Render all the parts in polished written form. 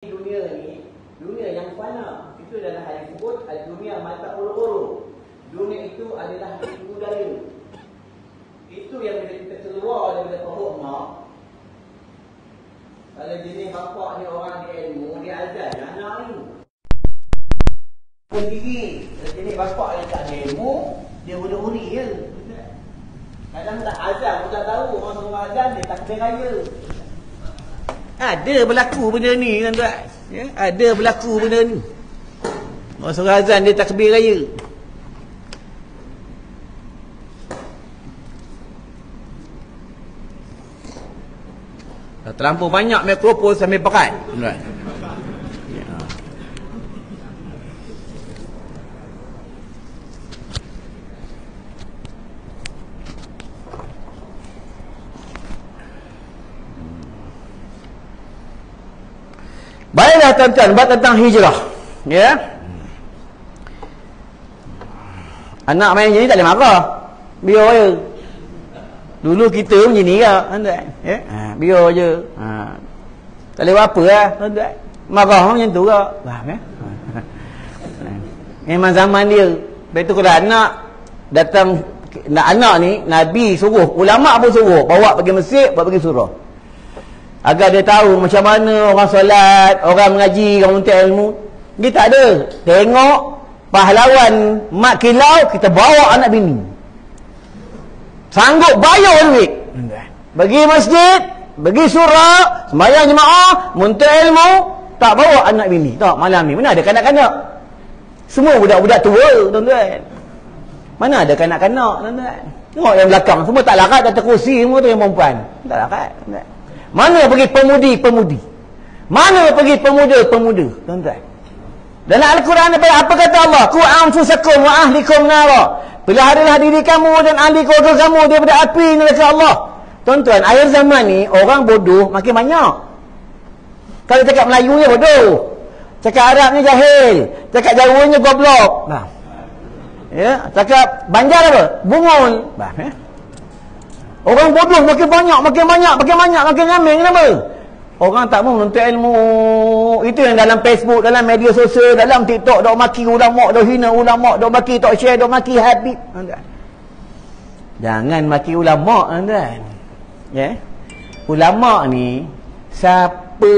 Dunia ni, dunia yang fana. Itu adalah hal disebut dunia mata ulu-ulu. Dunia itu adalah ilmu daya. Itu yang bila kita keluar daripada perut mak. Kalau jenis bapak ni orang di ilmu, dia ajar anak ni. Sendiri. Kalau jenis bapak yang tak ada ilmu, dia huri-huri je. Kadang tak azan pun tak tahu. Orang suruh azan, dia takbir raya. Ada berlaku benda ni tuan-tuan. Ya, ada berlaku benda ni. Orang suruh azan dia takbir raya. Dah terlampau banyak mikrofon sampai berat. Tuan. Ya. Baiklah tuan-tuan, buat tentang hijrah. Ya. Anak main macam ni tak boleh marah. Biar je. Dulu kita macam ni ke, tuan-tuan. Ya. Biar je. Tak boleh buat apa lah, tuan-tuan. Marah macam tu ke. Faham ya? Memang zaman dia. Lepas tu kalau anak datang, anak ni, Nabi suruh, ulama' pun suruh, bawa pergi masjid, bawa pergi surau. Agar dia tahu macam mana orang solat, orang mengaji, orang menuntut ilmu. Dia tak ada. Tengok pahlawan mak kilau, kita bawa anak bini. Sanggup bayar duit. Pergi masjid, pergi surau, sembahyang jemaah, menuntut ilmu, tak bawa anak bini. Tengok malam ni, mana ada kanak-kanak? Semua budak-budak tua, tuan-tuan. Mana ada kanak-kanak, tuan-tuan? Tengok yang belakang, semua tak larat atas kursi, semua tu yang perempuan. Tak larat, tuan-tuan. Mana pergi pemudi-pemudi? Mana pergi pemuda-pemuda? Tuan-tuan. Dalam Al-Quran apa kata Allah? Qu anfusakum wa ahlikum nara. Peliharalah diri kamu dan ahli keluarga kamu daripada api neraka Allah. Tuan-tuan, akhir zaman ni orang bodoh makin banyak. Kalau cakap Melayunya bodoh, cakap Arabnya jahil, cakap Jawanya goblok. Nah. Ya, cakap Banjar apa? Bungul. Bah, ya. Orang bodoh makin banyak, makin ramai. Kenapa? Orang tak mau menuntut ilmu. Itu yang dalam Facebook, dalam media sosial, dalam TikTok, dok maki ulama, dok hina ulama, dok maki tok share, dok maki Habib. Jangan maki ulama, tuan. Ya. Ulama ni siapa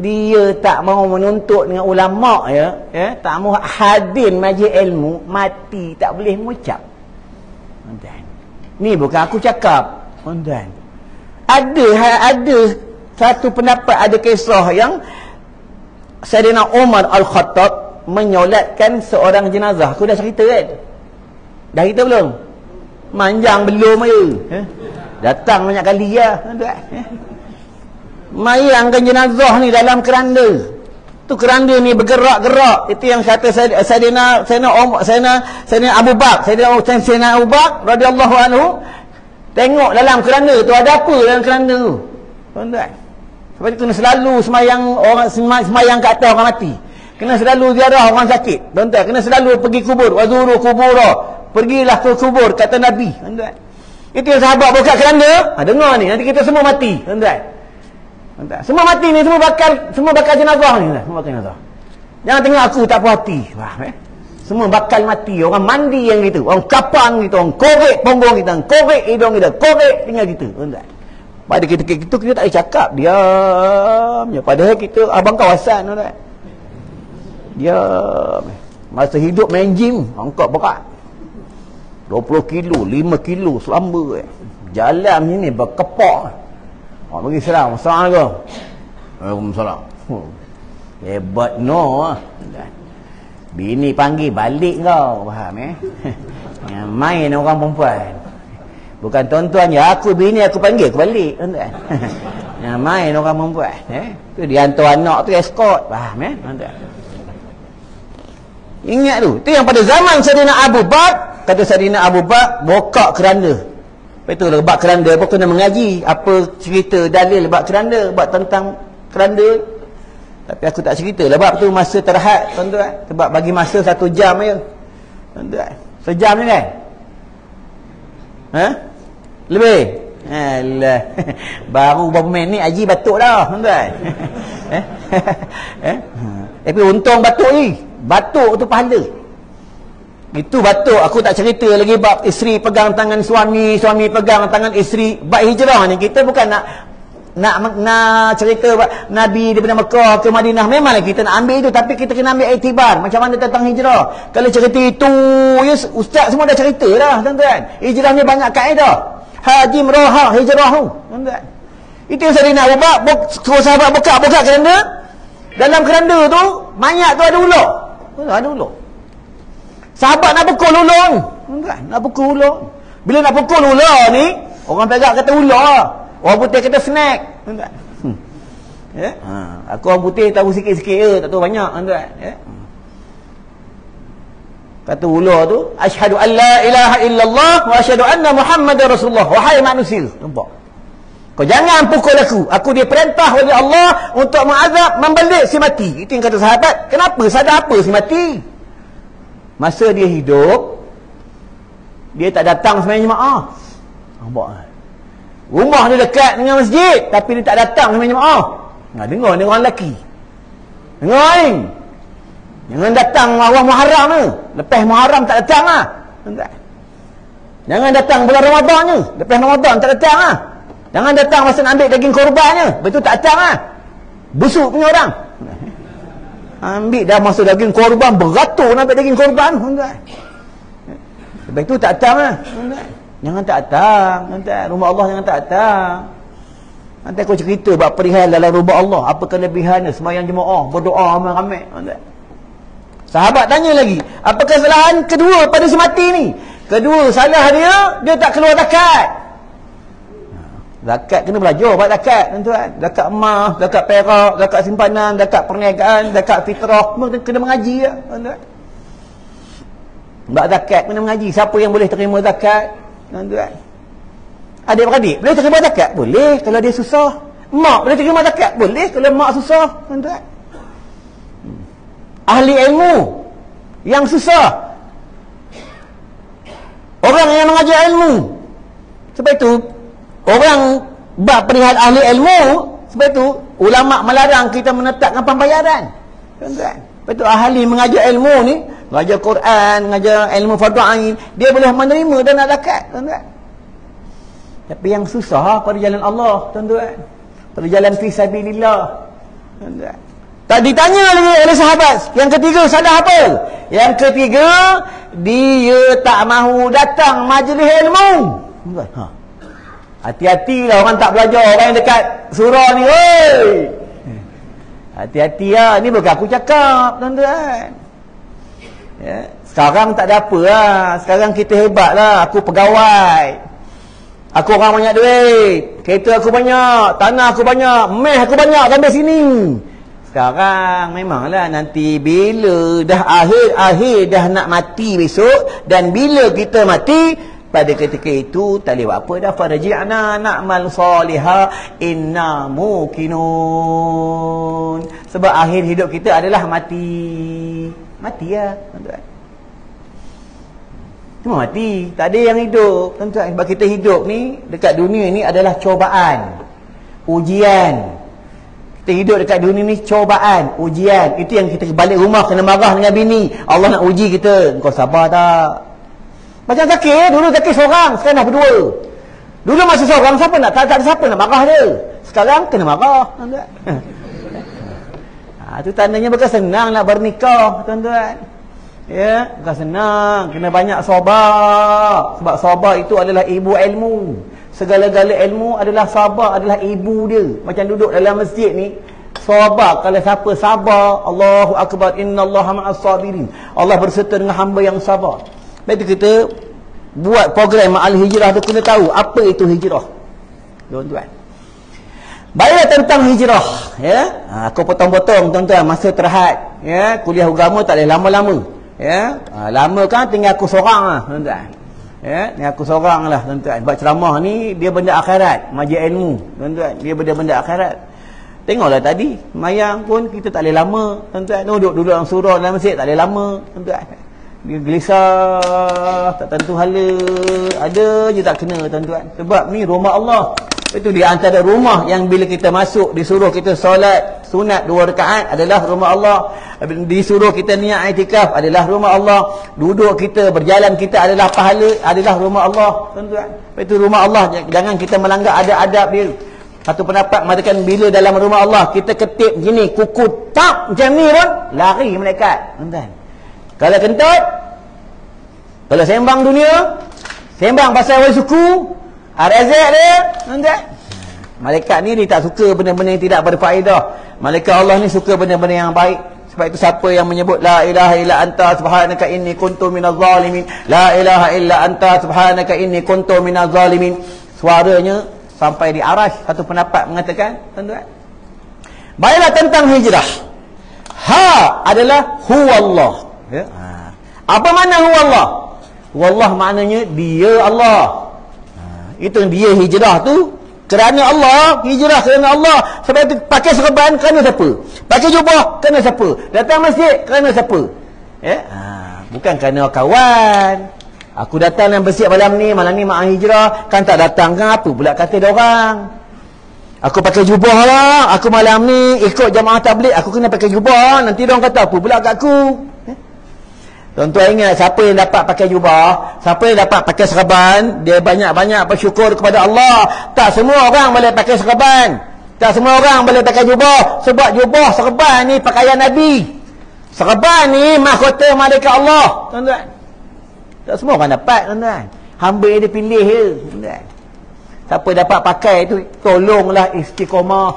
dia tak mau menuntut dengan ulama ya, tak mau hadir majlis ilmu, mati tak boleh mengucap. Tuan. Ni bukan aku cakap, tuan. Ada satu pendapat, ada kisah yang Sayyidina Umar Al-Khattab menyolatkan seorang jenazah. Aku dah cerita kan? Dah cerita belum? Manjang belum aja. Datang banyak kali lah, tuan. Mayangkan jenazah ni dalam keranda. Tu keranda ni bergerak-gerak. Itu yang kata Sayyidina Abu Bakar, Sayyidina Abu Bakar radhiyallahu anhu, tengok dalam keranda tu ada apa dalam keranda tu. Tuan-tuan. Sebab itu kena selalu semayang kat atas orang mati. Kena selalu ziarah orang sakit. Tuan-tuan, kena selalu pergi kubur, wazuru kubura. Pergilah ke kubur kata Nabi, tuan-tuan. Itu yang sahabat buka keranda, dengar ni, nanti kita semua mati, tuan-tuan. Semua mati ni, semua bakal jenazah ni, semua bakal jenazah. Jangan tengok aku tak puas hati. Semua bakal mati. Orang mandi yang gitu, orang kapang gitu, orang korek punggung kita, korek hidung kita, korek tinggal kita, tuan-tuan. Pada kita tak boleh cakap, diam je. Padahal kita abang kawasan, tuan-tuan. Diam. Masa hidup main gym, angkat berat 20 kilo, 5 kilo selamba. Jalan ni berkepak. Bagi salam. Assalamualaikum. Waalaikumsalam. Hebat no. Bini panggil balik kau. Faham Yang main orang perempuan. Bukan tuan-tuan je. Aku bini aku panggil aku balik. Tuan-tuan. Yang main orang perempuan. Tu dia hantar anak tu escort. Faham tuan-tuan. Ingat tu. Tu yang pada zaman Sayyidina Abu Bakar. Kata Sayyidina Abu Bakar, bokak keranda. Lepas tu bab keranda pun kena mengaji. Apa cerita dalil bab keranda, bab tentang keranda. Tapi aku tak cerita lah bab tu masa terhad, tuan-tuan. Sebab bagi masa 1 jam je, tuan-tuan. Sejam ni kan? Lebih? Alah. Baru berapa minit Haji batuk dah, tuan-tuan. Tapi untung batuk ni. Batuk tu pahala. Itu batuk aku tak cerita lagi bab isteri pegang tangan suami, suami pegang tangan isteri. Bab hijrah ni kita bukan nak cerita Nabi daripada Mekah ke Madinah. Memanglah kita nak ambil itu, tapi kita kena ambil iktibar macam mana tentang hijrah. Kalau cerita itu ya, ustaz semua dah cerita dah, tuan-tuan. Hijrah ni banyak kaedah. Haji merohah hijrah tu, tuan-tuan. Itu yang saya nak buat. Sahabat buka keranda. Dalam keranda tu mayat tu ada ular. Ada ular. Sahabat nak pukul ular ni, tuan-tuan. Nak pukul ular. Bila nak pukul ular ni, orang perak kata ular. Orang putih kata snack, tuan-tuan. Ya? Aku orang putih tahu sikit-sikit je, tak tahu banyak, tuan-tuan. Ya? Kata ular tu, asyhadu an la ilaha illallah wa asyhadu anna Muhammadar Rasulullah. Wahai manusia, nampak? Kau jangan pukul aku. Aku diperintah oleh Allah untuk mengazab, membalik si mati. Itu yang kata sahabat. Kenapa? Sadar apa si mati? Masa dia hidup, dia tak datang semayang jemaah. Nampak? Rumah dia dekat dengan masjid, tapi dia tak datang semayang jemaah. Dengar ni orang lelaki. Dengar ni. Jangan datang awal Muharram ni. Lepas Muharram tak datang lah. Jangan datang bulan Ramadan ni. Lepas Ramadan tak datang lah. Jangan datang masa nak ambil daging korbannya. Betul tak datang lah. Busuk punya orang. Ambil dah masa daging korban, beratur nak ambil daging korban. Lepas tu tak datang lah. Jangan tak datang. Rumah Allah jangan tak datang. Nanti aku cerita buat perihal dalam rumah Allah. Apa kelebihannya semayang jemaah, berdoa ramai-ramai. Sahabat tanya lagi, apa kesalahan kedua pada si mati ni? Kedua, salah dia tak keluar zakat. Zakat kena belajar buat zakat, tuan-tuan. Zakat emas, zakat perak, zakat simpanan, zakat perniagaan, zakat fitrah, kena mengaji lah, tuan-tuan. Buat zakat kena mengaji. Siapa yang boleh terima zakat, tuan-tuan? Adik-beradik boleh terima zakat? Boleh kalau dia susah. Mak boleh terima zakat? Boleh kalau mak susah, tuan-tuan. Ahli ilmu yang susah, orang yang mengajar ilmu. Sebab itu orang bab perihal ahli ilmu, sebab itu ulama melarang kita menetapkan pembayaran, tuan-tuan. Sebab itu ahli mengajar ilmu ni, mengajar Quran, mengajar ilmu fardu ain, dia boleh menerima dana zakat, tuan-tuan. Tapi yang susah pada jalan Allah, tuan-tuan, pada jalan fi sabilillah, tuan-tuan. Tak ditanya lagi oleh sahabat. Yang ketiga, salah apa? Yang ketiga, dia tak mahu datang majlis ilmu. Hati-hatilah orang tak belajar, orang yang dekat surau ni. Oi, hati-hati lah. Ni bukan aku cakap, tuan-tuan. Ya. Sekarang tak ada apa lah. Sekarang kita hebat lah. Aku pegawai. Aku orang banyak duit. Kereta aku banyak. Tanah aku banyak. Meh aku banyak sampai sini. Sekarang memanglah nanti bila dah akhir dah nak mati besok, dan bila kita mati, pada ketika itu tak boleh buat apa dah. Farji'na na'mal salihah inna muqinun. Sebab akhir hidup kita adalah mati. Mati ya, tuan-tuan. Cuma mati, tak ada yang hidup, tuan-tuan. Sebab kita hidup ni dekat dunia ni adalah cobaan, ujian. Kita hidup dekat dunia ni cobaan, ujian. Itu yang kita balik rumah kena marah dengan bini. Allah nak uji kita. Kau sabar tak? Macam sakit, dulu sakit seorang, sekarang dah berdua. Dulu masa seorang, tak ada siapa nak marah dia. Sekarang kena marah, tuan-tuan. Itu tandanya bukan senang nak bernikah, tuan-tuan. Ya, bukan senang, kena banyak sabar. Sebab sabar itu adalah ibu ilmu. Segala-gala ilmu adalah sabar, adalah ibu dia. Macam duduk dalam masjid ni, sabar. Kalau siapa sabar, Allahu Akbar, innallaha ma'as sabirin. Allah berserta dengan hamba yang sabar. Lepas itu kita buat program Ma'al Hijrah tu, kena tahu apa itu hijrah, tuan-tuan. Baiklah tentang hijrah, ya. Aku potong-potong, tuan-tuan, masa terhad, ya. Kuliah agama tak boleh lama-lama, ya. Lama kan tinggal aku seorang lah, tuan-tuan. Ya, ni aku seorang lah, tuan-tuan. Buat ceramah ni dia benda akhirat, majlis ilmu, tuan-tuan. Dia benda-benda akhirat. Tengoklah tadi, mayang pun kita tak boleh lama, tuan-tuan. Duduk dalam surau dalam masjid tak boleh lama, tuan-tuan. Dia gelisah, tak tentu hala. Ada je tak kena, tuan-tuan. Sebab ni rumah Allah. Itu di antara rumah yang bila kita masuk disuruh kita solat sunat 2 rakaat adalah rumah Allah. Disuruh kita niat iktikaf adalah rumah Allah. Duduk kita, berjalan kita adalah pahala, adalah rumah Allah, tuan-tuan. Itu rumah Allah. Jangan kita melanggar adab-adab dia. Satu pendapat mengatakan bila dalam rumah Allah kita ketip gini, kuku tak macam ni pun lari malaikat, tuan-tuan. Kalau kentut, kalau sembang dunia, sembang pasal orang suku, arazak dia, tuan-tuan. Malaikat ni tak suka benda-benda yang tidak berfaedah. Malaikat Allah ni suka benda-benda yang baik. Sebab itu siapa yang menyebut la ilaha illa anta subhanaka inni kuntu minaz zalimin, la ilaha illa anta subhanaka inni kuntu minaz zalimin, suaranya sampai di arasy. Satu pendapat mengatakan, tuan-tuan. Baiklah tentang hijrah. Ha adalah huwallah. Ya. Apa makna huwallah? Huwallah maknanya dia Allah. Itu dia hijrah tu kerana Allah, hijrah kerana Allah. Sebab itu pakai serban kerana siapa? Pakai jubah kerana siapa? Datang masjid kerana siapa? Ya? Bukan kerana kawan. Aku datang dalam masjid malam ni mak hijrah, kan tak datang kan apa pula kata dia orang. Aku pakai jubah lah, aku malam ni ikut jamaah tabligh, aku kena pakai jubah, nanti dia orang kata apa pula kat aku. Tuan-tuan ingat, siapa yang dapat pakai jubah, siapa yang dapat pakai serban, dia banyak-banyak bersyukur kepada Allah. Tak semua orang boleh pakai serban, tak semua orang boleh pakai jubah. Sebab jubah, serban ni pakaian Nabi. Serban ni mahkota malaikat Allah, tuan-tuan. Tak semua orang dapat, tuan-tuan. Hamba dia pilih je, tuan-tuan. Siapa dapat pakai tu, tolonglah istiqamah,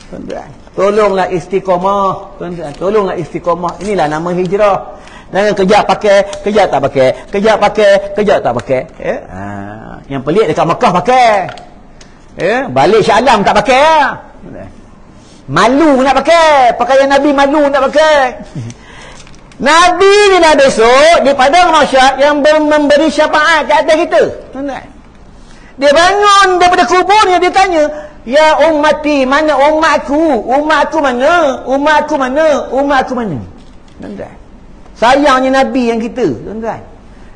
tuan-tuan. Tolonglah istiqamah, tuan-tuan. Tolonglah istiqamah. Inilah nama hijrah. Jangan kejap pakai, kejap tak pakai, kejap pakai, kejap tak pakai. Yang pelik dekat Mekah pakai. Balik Shah Alam tak pakai. Malu nak pakai. Pakaian Nabi malu nak pakai. Nabi ni dah besok di padang mahsyar yang memberi syafaat ke atas kita. Dia bangun daripada kuburnya, dia tanya, ya ummati, mana umatku? Umatku mana? Umatku mana? Umatku mana? Sayangnya Nabi yang kita, tuan-tuan.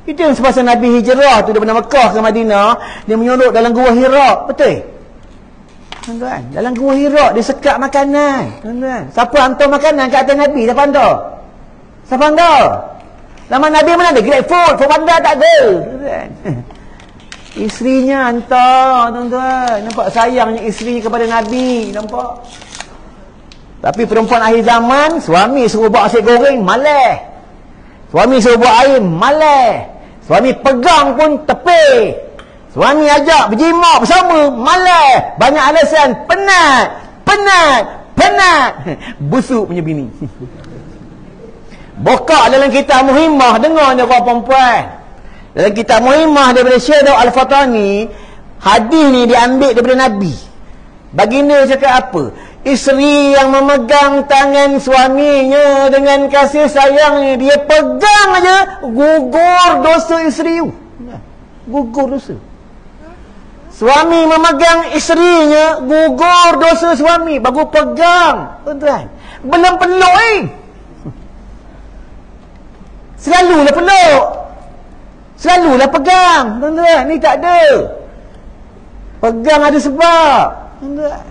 Itu yang sebab Nabi hijrah tu daripada Mekah ke Madinah, dia menyolok dalam gua Hira, betul? Tuan-tuan, dalam gua Hira dia sekat makanan, tuan-tuan. Siapa hantar makanan ke atas Nabi? Siapa hantar? Siapa hantar? Zaman Nabi mana ada grabfood, food panda tak ada, tuan-tuan. Isterinya hantar, tuan-tuan. Nampak sayangnya isteri kepada Nabi, nampak? Tapi perempuan akhir zaman, suami suruh buat nasi goreng, malas. Suami suruh buat air, malas. Suami pegang pun tepi. Suami ajak berjimat bersama, malas. Banyak alasan, penat. Busuk punya bini. Bokak dalam kitab Muhimmah, dengar ni orang perempuan. Dalam kitab Muhimmah daripada Syekh Al-Fatani, hadis ni diambil daripada Nabi. Baginda cakap apa? Isteri yang memegang tangan suaminya dengan kasih sayangnya, dia pegang aja, gugur dosa isteri tu. Gugur dosa. Suami memegang isterinya, gugur dosa suami. Baru pegang, tuan-tuan. Belum peluk Selalulah peluk, selalulah pegang, tuan-tuan. Ni tak ada. Pegang ada sebab, tuan-tuan.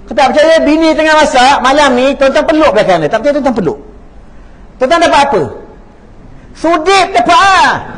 Kau tak percaya, bini tengah masak malam ni, tuan-tuan peluk belakang dia. Tak percaya, tuan-tuan peluk. Tuan-tuan dapat apa? Sudip dapat.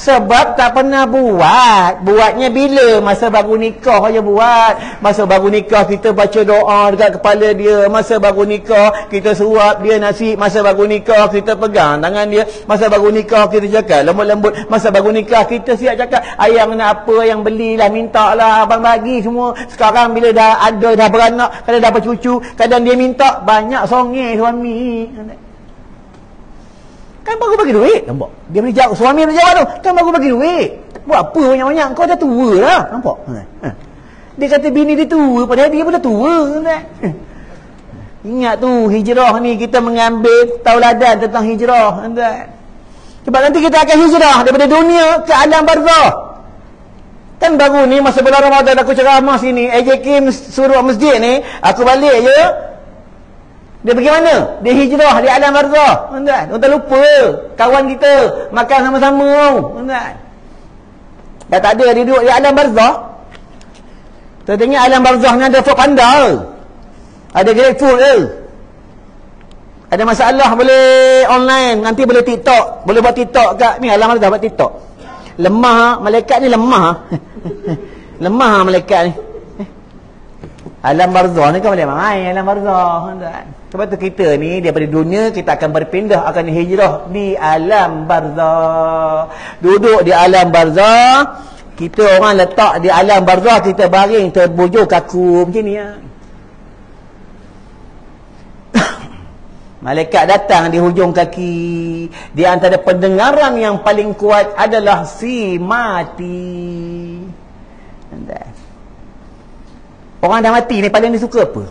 Sebab tak pernah buat. Buatnya bila? Masa baru nikah aja buat. Masa baru nikah kita baca doa dekat kepala dia. Masa baru nikah kita suap dia nasi. Masa baru nikah kita pegang tangan dia. Masa baru nikah kita cakap lembut-lembut. Masa baru nikah kita siap cakap, ayang nak apa yang belilah, minta lah, abang bagi semua. Sekarang bila dah ada, dah beranak, kadang dapat cucu, kadang dia minta, banyak songeh suami. Kan baru bagi duit, nampak? Dia boleh jawab, suami boleh jawab tu, kan baru bagi duit. Buat apa banyak-banyak, kau dah tua lah, nampak? Dia kata bini dia tua, padahal dia pun dah tua, kan? Ingat tu, hijrah ni kita mengambil tauladan tentang hijrah, kan? Sebab nanti kita akan hijrah daripada dunia ke alam barzah. Kan baru ni masa bulan Ramadan aku ceramah sini, AJK suruh masjid ni, aku balik je. Dia pergi mana? Dia hijrah di alam barzah. Tuan-tuan lupa. kawan kita, makan sama-sama. Tuan-tuan. Dah tak ada, dia duduk di alam barzah. Kita tengok alam barzah ni ada Fok Panda, ada GrabFood ke. Ada masalah boleh online, nanti boleh TikTok, boleh buat TikTok kat ni, alam barzah buat TikTok. Lemah, malaikat ni lemah. Lemah malaikat ni. Alam barzah ni kan boleh main alam barzah. Sebab tu kita ni daripada dunia kita akan berpindah, akan hijrah di alam barzah. Duduk di alam barzah, kita orang letak di alam barzah, kita baring terbujur kaku macam ni ya. Malaikat datang di hujung kaki. Di antara pendengaran yang paling kuat adalah si mati. Orang dah mati ni paling dia suka apa?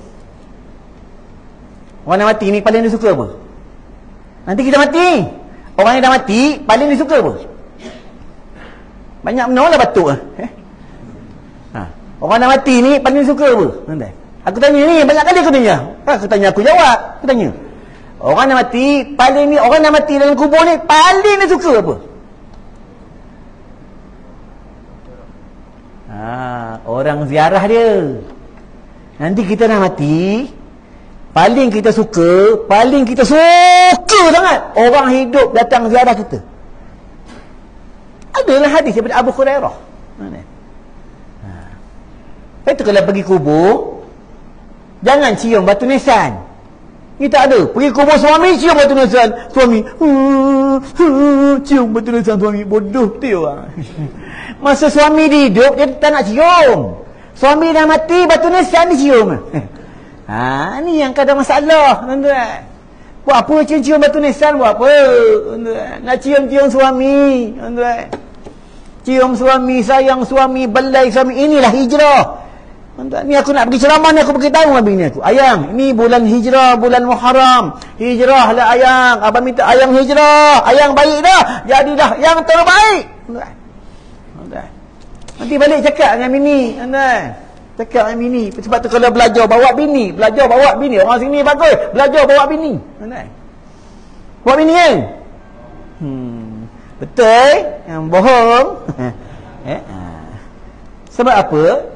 Orang dah mati ni paling dia suka apa? Nanti kita mati. Orang yang dah mati paling dia suka apa? Banyak benar lah batuk Orang dah mati ni paling dia suka apa? Aku tanya ni, banyak kali aku tanya. Aku tanya, aku jawab. Aku tanya, orang dah mati paling ni, orang dah mati dalam kubur ni paling dia suka apa? Orang ziarah dia. Nanti kita dah mati, paling kita suka sangat orang hidup datang ziarah kita. Adalah hadis daripada Abu Hurairah. Itu kalau pergi kubur, jangan cium batu nisan. Ni tak ada. Pergi kubur suami, cium batu nisan suami. Cium batu nisan suami. Bodoh betul orang. Masa suami hidup, dia tak nak cium. Suami dah mati, batu nisan dicium. Ni yang kadang masalah, tuan-tuan. Buat apa cium-cium batu nisan, buat apa? Tuan-tuan. Nak cium-cium suami, tuan-tuan. Cium suami, sayang suami, belai suami. Inilah hijrah. Tuan-tuan, ni aku nak pergi ceramah ni, aku beritahu dengan bini aku. Ayang, ni bulan hijrah, bulan Muharram. Hijrah lah ayang. Abang minta ayang hijrah. Ayang baik dah. Jadilah yang terbaik. Tuan-tuan. Nanti balik cakap dengan bini, tuan-tuan. Cakap dengan bini. Sebab tu kalau belajar bawa bini, orang sini bagus, belajar bawa bini, tuan-tuan. Bawa bini kan? Betul? Yang bohong. Sebab apa?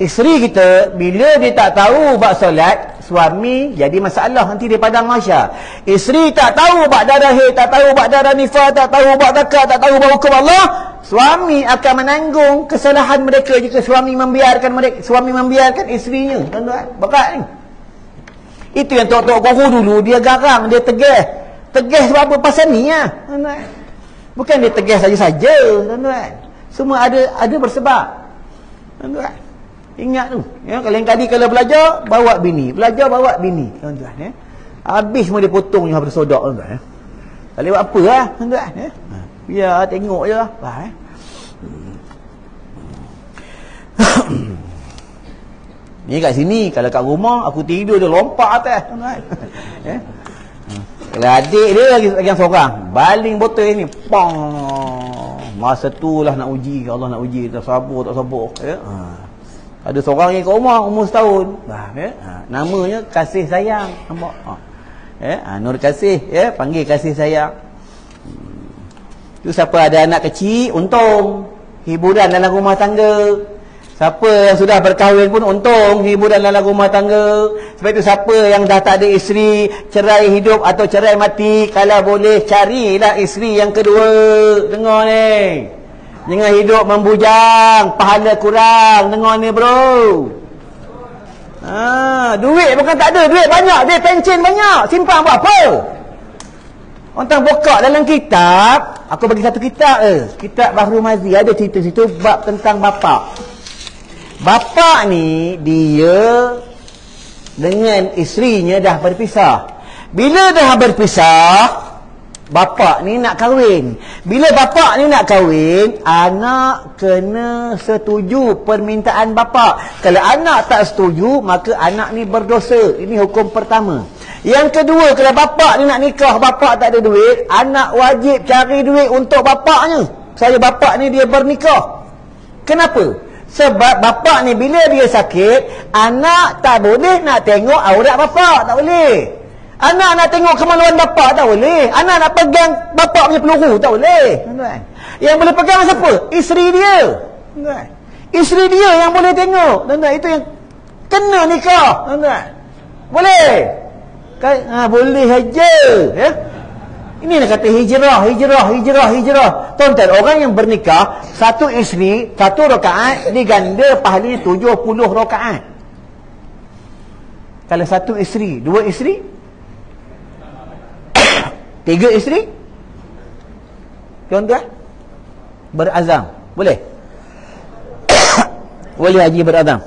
Isteri kita bila dia tak tahu bab solat, suami jadi masalah nanti di padang mahsyar. Isteri tak tahu bab darah haid, tak tahu bab darah nifas, tak tahu bab zakat, tak tahu bab hukum Allah, suami akan menanggung kesalahan mereka jika suami membiarkan isterinya. Tuan-tuan, bakat ni. Itu yang tok-tok guru dulu dia garang, dia tegah. Tegah sebab apa? Pasal ni lah, tuan-tuan. Bukan dia tegah saja-saja, tuan-tuan. Semua ada bersebab. Tuan-tuan, ingat tu ya, kalau belajar bawa bini, tuan-tuan. Habis semua dia potong je habis sodak, tuan-tuan. Tak boleh buat apa lah, tuan-tuan. Biar tengok je lah. Ni kat sini, kalau kat rumah aku tidur dia lompat atas, tuan-tuan. Kalau adik dia lagi seorang, baling botol ni, pong. Masa tu lah nak uji, Allah nak uji, tak sabar ya. Ada seorang yang kat rumah umur setahun. Namanya Kasih Sayang. Nampak? Nur Kasih, panggil Kasih Sayang. Tu siapa ada anak kecil, untung hiburan dalam rumah tangga. Siapa yang sudah berkahwin pun untung hiburan dalam rumah tangga. Sebab itu siapa yang dah tak ada isteri, cerai hidup atau cerai mati, kalau boleh carilah isteri yang kedua. Dengar ni, jangan hidup membujang, pahala kurang. Dengar ni bro. Duit bukan tak ada, duit banyak, duit pencen banyak, simpan buat apa? Orang buka dalam kitab, aku bagi satu kitab Kitab Bahrul Mazi, ada cerita situ bab tentang bapak. Bapak ni dia dengan isterinya dah berpisah. Bila dah berpisah, bapak ni nak kahwin. Bila bapak ni nak kahwin, anak kena setuju permintaan bapak. Kalau anak tak setuju, maka anak ni berdosa. Ini hukum pertama. Yang kedua, kalau bapak ni nak nikah, bapak tak ada duit, anak wajib cari duit untuk bapaknya. Saya bapak ni dia bernikah. Kenapa? Sebab bapak ni bila dia sakit, anak tak boleh nak tengok aurat bapak, tak boleh. Anak nak tengok kemaluan bapak tak boleh. Anak nak pegang bapak punya peluru tak boleh. Tuan-tuan. Yang boleh pegang siapa? Isteri dia. Tuan-tuan. Isteri dia yang boleh tengok. Tuan-tuan, itu yang kena nikah. Tuan-tuan. Boleh. Boleh saja. Ya. Ini nak kata hijrah. Tuan-tuan, orang yang bernikah, satu isteri, 1 rakaat, diganda pahalanya 70 rakaat. Kalau 1 isteri, 2 isteri, 3 isteri, tuan-tuan, berazam. Boleh? Boleh haji berazam.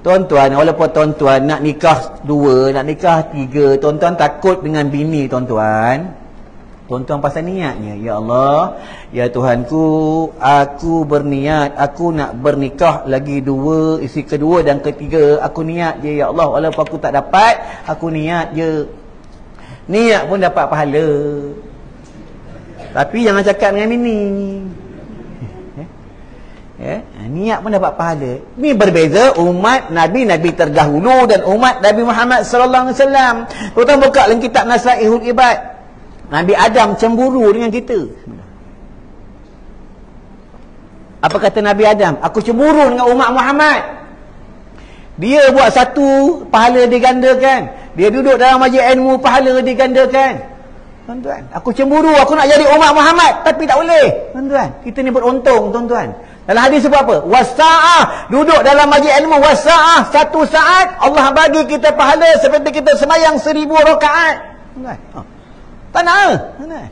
Tuan-tuan, walaupun tuan-tuan nak nikah 2, nak nikah 3, tuan-tuan takut dengan bini tuan-tuan. Tuan-tuan pasal niatnya. Ya Allah, ya Tuhanku, aku berniat, aku nak bernikah lagi 2, isteri kedua dan ketiga. Aku niat je, ya Allah, walaupun aku tak dapat, aku niat je. Niat pun dapat pahala. Tapi jangan cakap dengan bini. Niat pun dapat pahala. Ini berbeza umat Nabi terdahulu dan umat Nabi Muhammad sallallahu alaihi wasallam. Tuan buka dalam kitab Nasaihul Ibad. Nabi Adam cemburu dengan kita. Apa kata Nabi Adam? Aku cemburu dengan umat Muhammad. Dia buat satu, pahala digandakan. Dia duduk dalam majlis ilmu, pahala digandakan. Tuan-tuan, aku cemburu, aku nak jadi umat Muhammad, tapi tak boleh. Tuan-tuan, kita ni beruntung, tuan-tuan. Dalam hadis sebut apa? Wasa'ah, duduk dalam majlis ilmu, wasa'ah, 1 saat Allah bagi kita pahala seperti kita semayang 1000 rakaat. Tuan-tuan, tak nak. Tuan-tuan,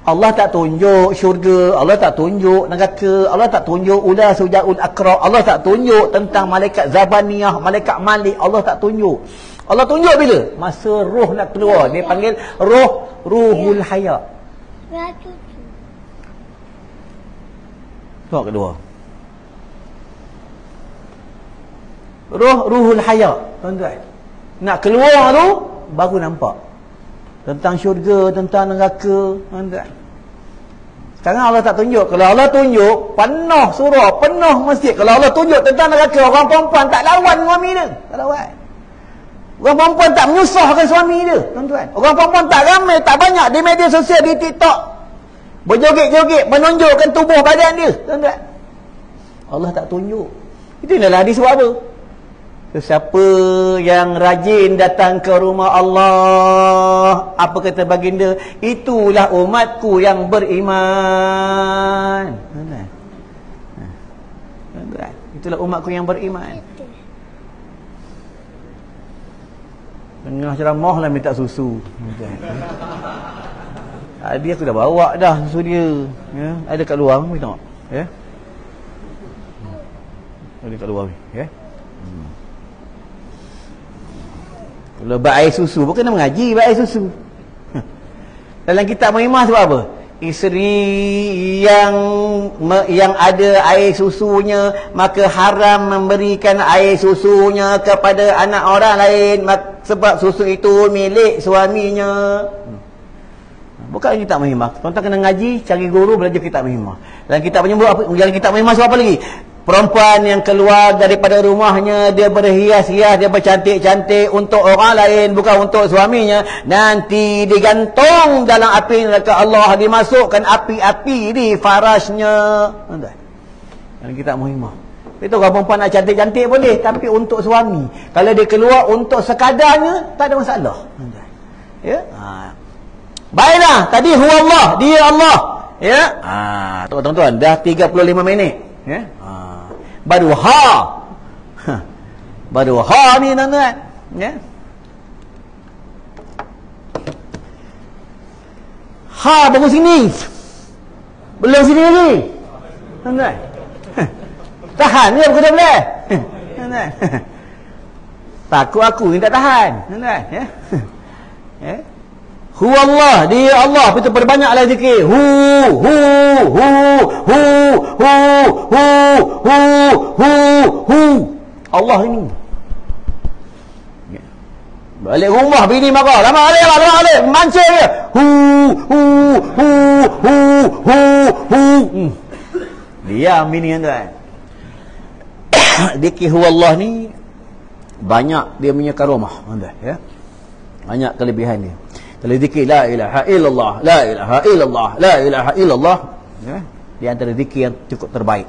Allah tak tunjuk syurga, Allah tak tunjuk neraka, Allah tak tunjuk ula sujaul akra, Allah tak tunjuk tentang malaikat Zabaniyah, malaikat Malik, Allah tak tunjuk. Allah tunjuk bila? Masa roh nak keluar. Dia panggil ruhul haya. Tengok kedua. Ruhul haya, tuan-tuan. Nak keluar tu baru nampak tentang syurga, tentang neraka, tuan-tuan. Sekarang Allah tak tunjuk. Kalau Allah tunjuk, penuh surah, penuh masjid. Kalau Allah tunjuk tentang neraka, orang perempuan tak lawan suami dia. Tak lawan. Orang perempuan tak menyusahkan suami dia, tuan-tuan. Orang perempuan tak ramai, tak banyak di media sosial, di TikTok, berjoget-joget, menunjukkan tubuh badan dia, tuan-tuan. Allah tak tunjuk. Itu adalah hadis sebab apa? Siapa yang rajin datang ke rumah Allah, apa kata baginda? Itulah umatku yang beriman. Tuan-tuan, itulah umatku yang beriman. Tengah ceramah lah minta susu. Tadi aku dah bawa dah susu dia. Ya, ada kat luar, mari tengok. Ya. Ada kat luar, ya. Kalau bak air susu, bukan nak mengaji bak air susu. Dalam kitab Muhimah sebab apa? Isteri yang ada air susunya, maka haram memberikan air susunya kepada anak orang lain, sebab susu itu milik suaminya. Bukan kitab Muhimah. Tuan-tuan kena ngaji, cari guru, belajar kitab Muhimah. Dalam kitab menyebut apa? Dalam kitab Muhimah sebab apa lagi? Perempuan yang keluar daripada rumahnya, dia berhias-hias, dia bercantik-cantik untuk orang lain, bukan untuk suaminya, nanti digantung dalam api neraka Allah, dimasukkan api-api di farasnya. Dalam kitab Muhimah. Itu orang perempuan nak cantik-cantik boleh, tapi untuk suami. Kalau dia keluar untuk sekadarnya, tak ada masalah. Ya? Baiklah, tadi huwa Allah, dia Allah. Ya? Tuan-tuan, dah 35 minit. Ya? Baru baru ni, tuan-tuan. Ya? Baru sini. Belum sini lagi. Tuan-tuan. Tahan ni aku dah boleh. Tuan-tuan. Takut aku ni tak tahan. Tuan-tuan. Ya? Ya? Huwa Allah, dia Allah. Kita perbanyaklah zikir. Hu. Allah ini. Balik rumah bini marah. Lama alik. Mancing dia. Hu. Diam bini, tuan. Zikir huwa Allah ni banyak dia punya karomah, tuan-tuan, ya. Banyak kelebihan dia. Kalau zikir la ilaha illallah, la ilaha illallah, la ilaha illallah, ya, di antara zikir yang cukup terbaik.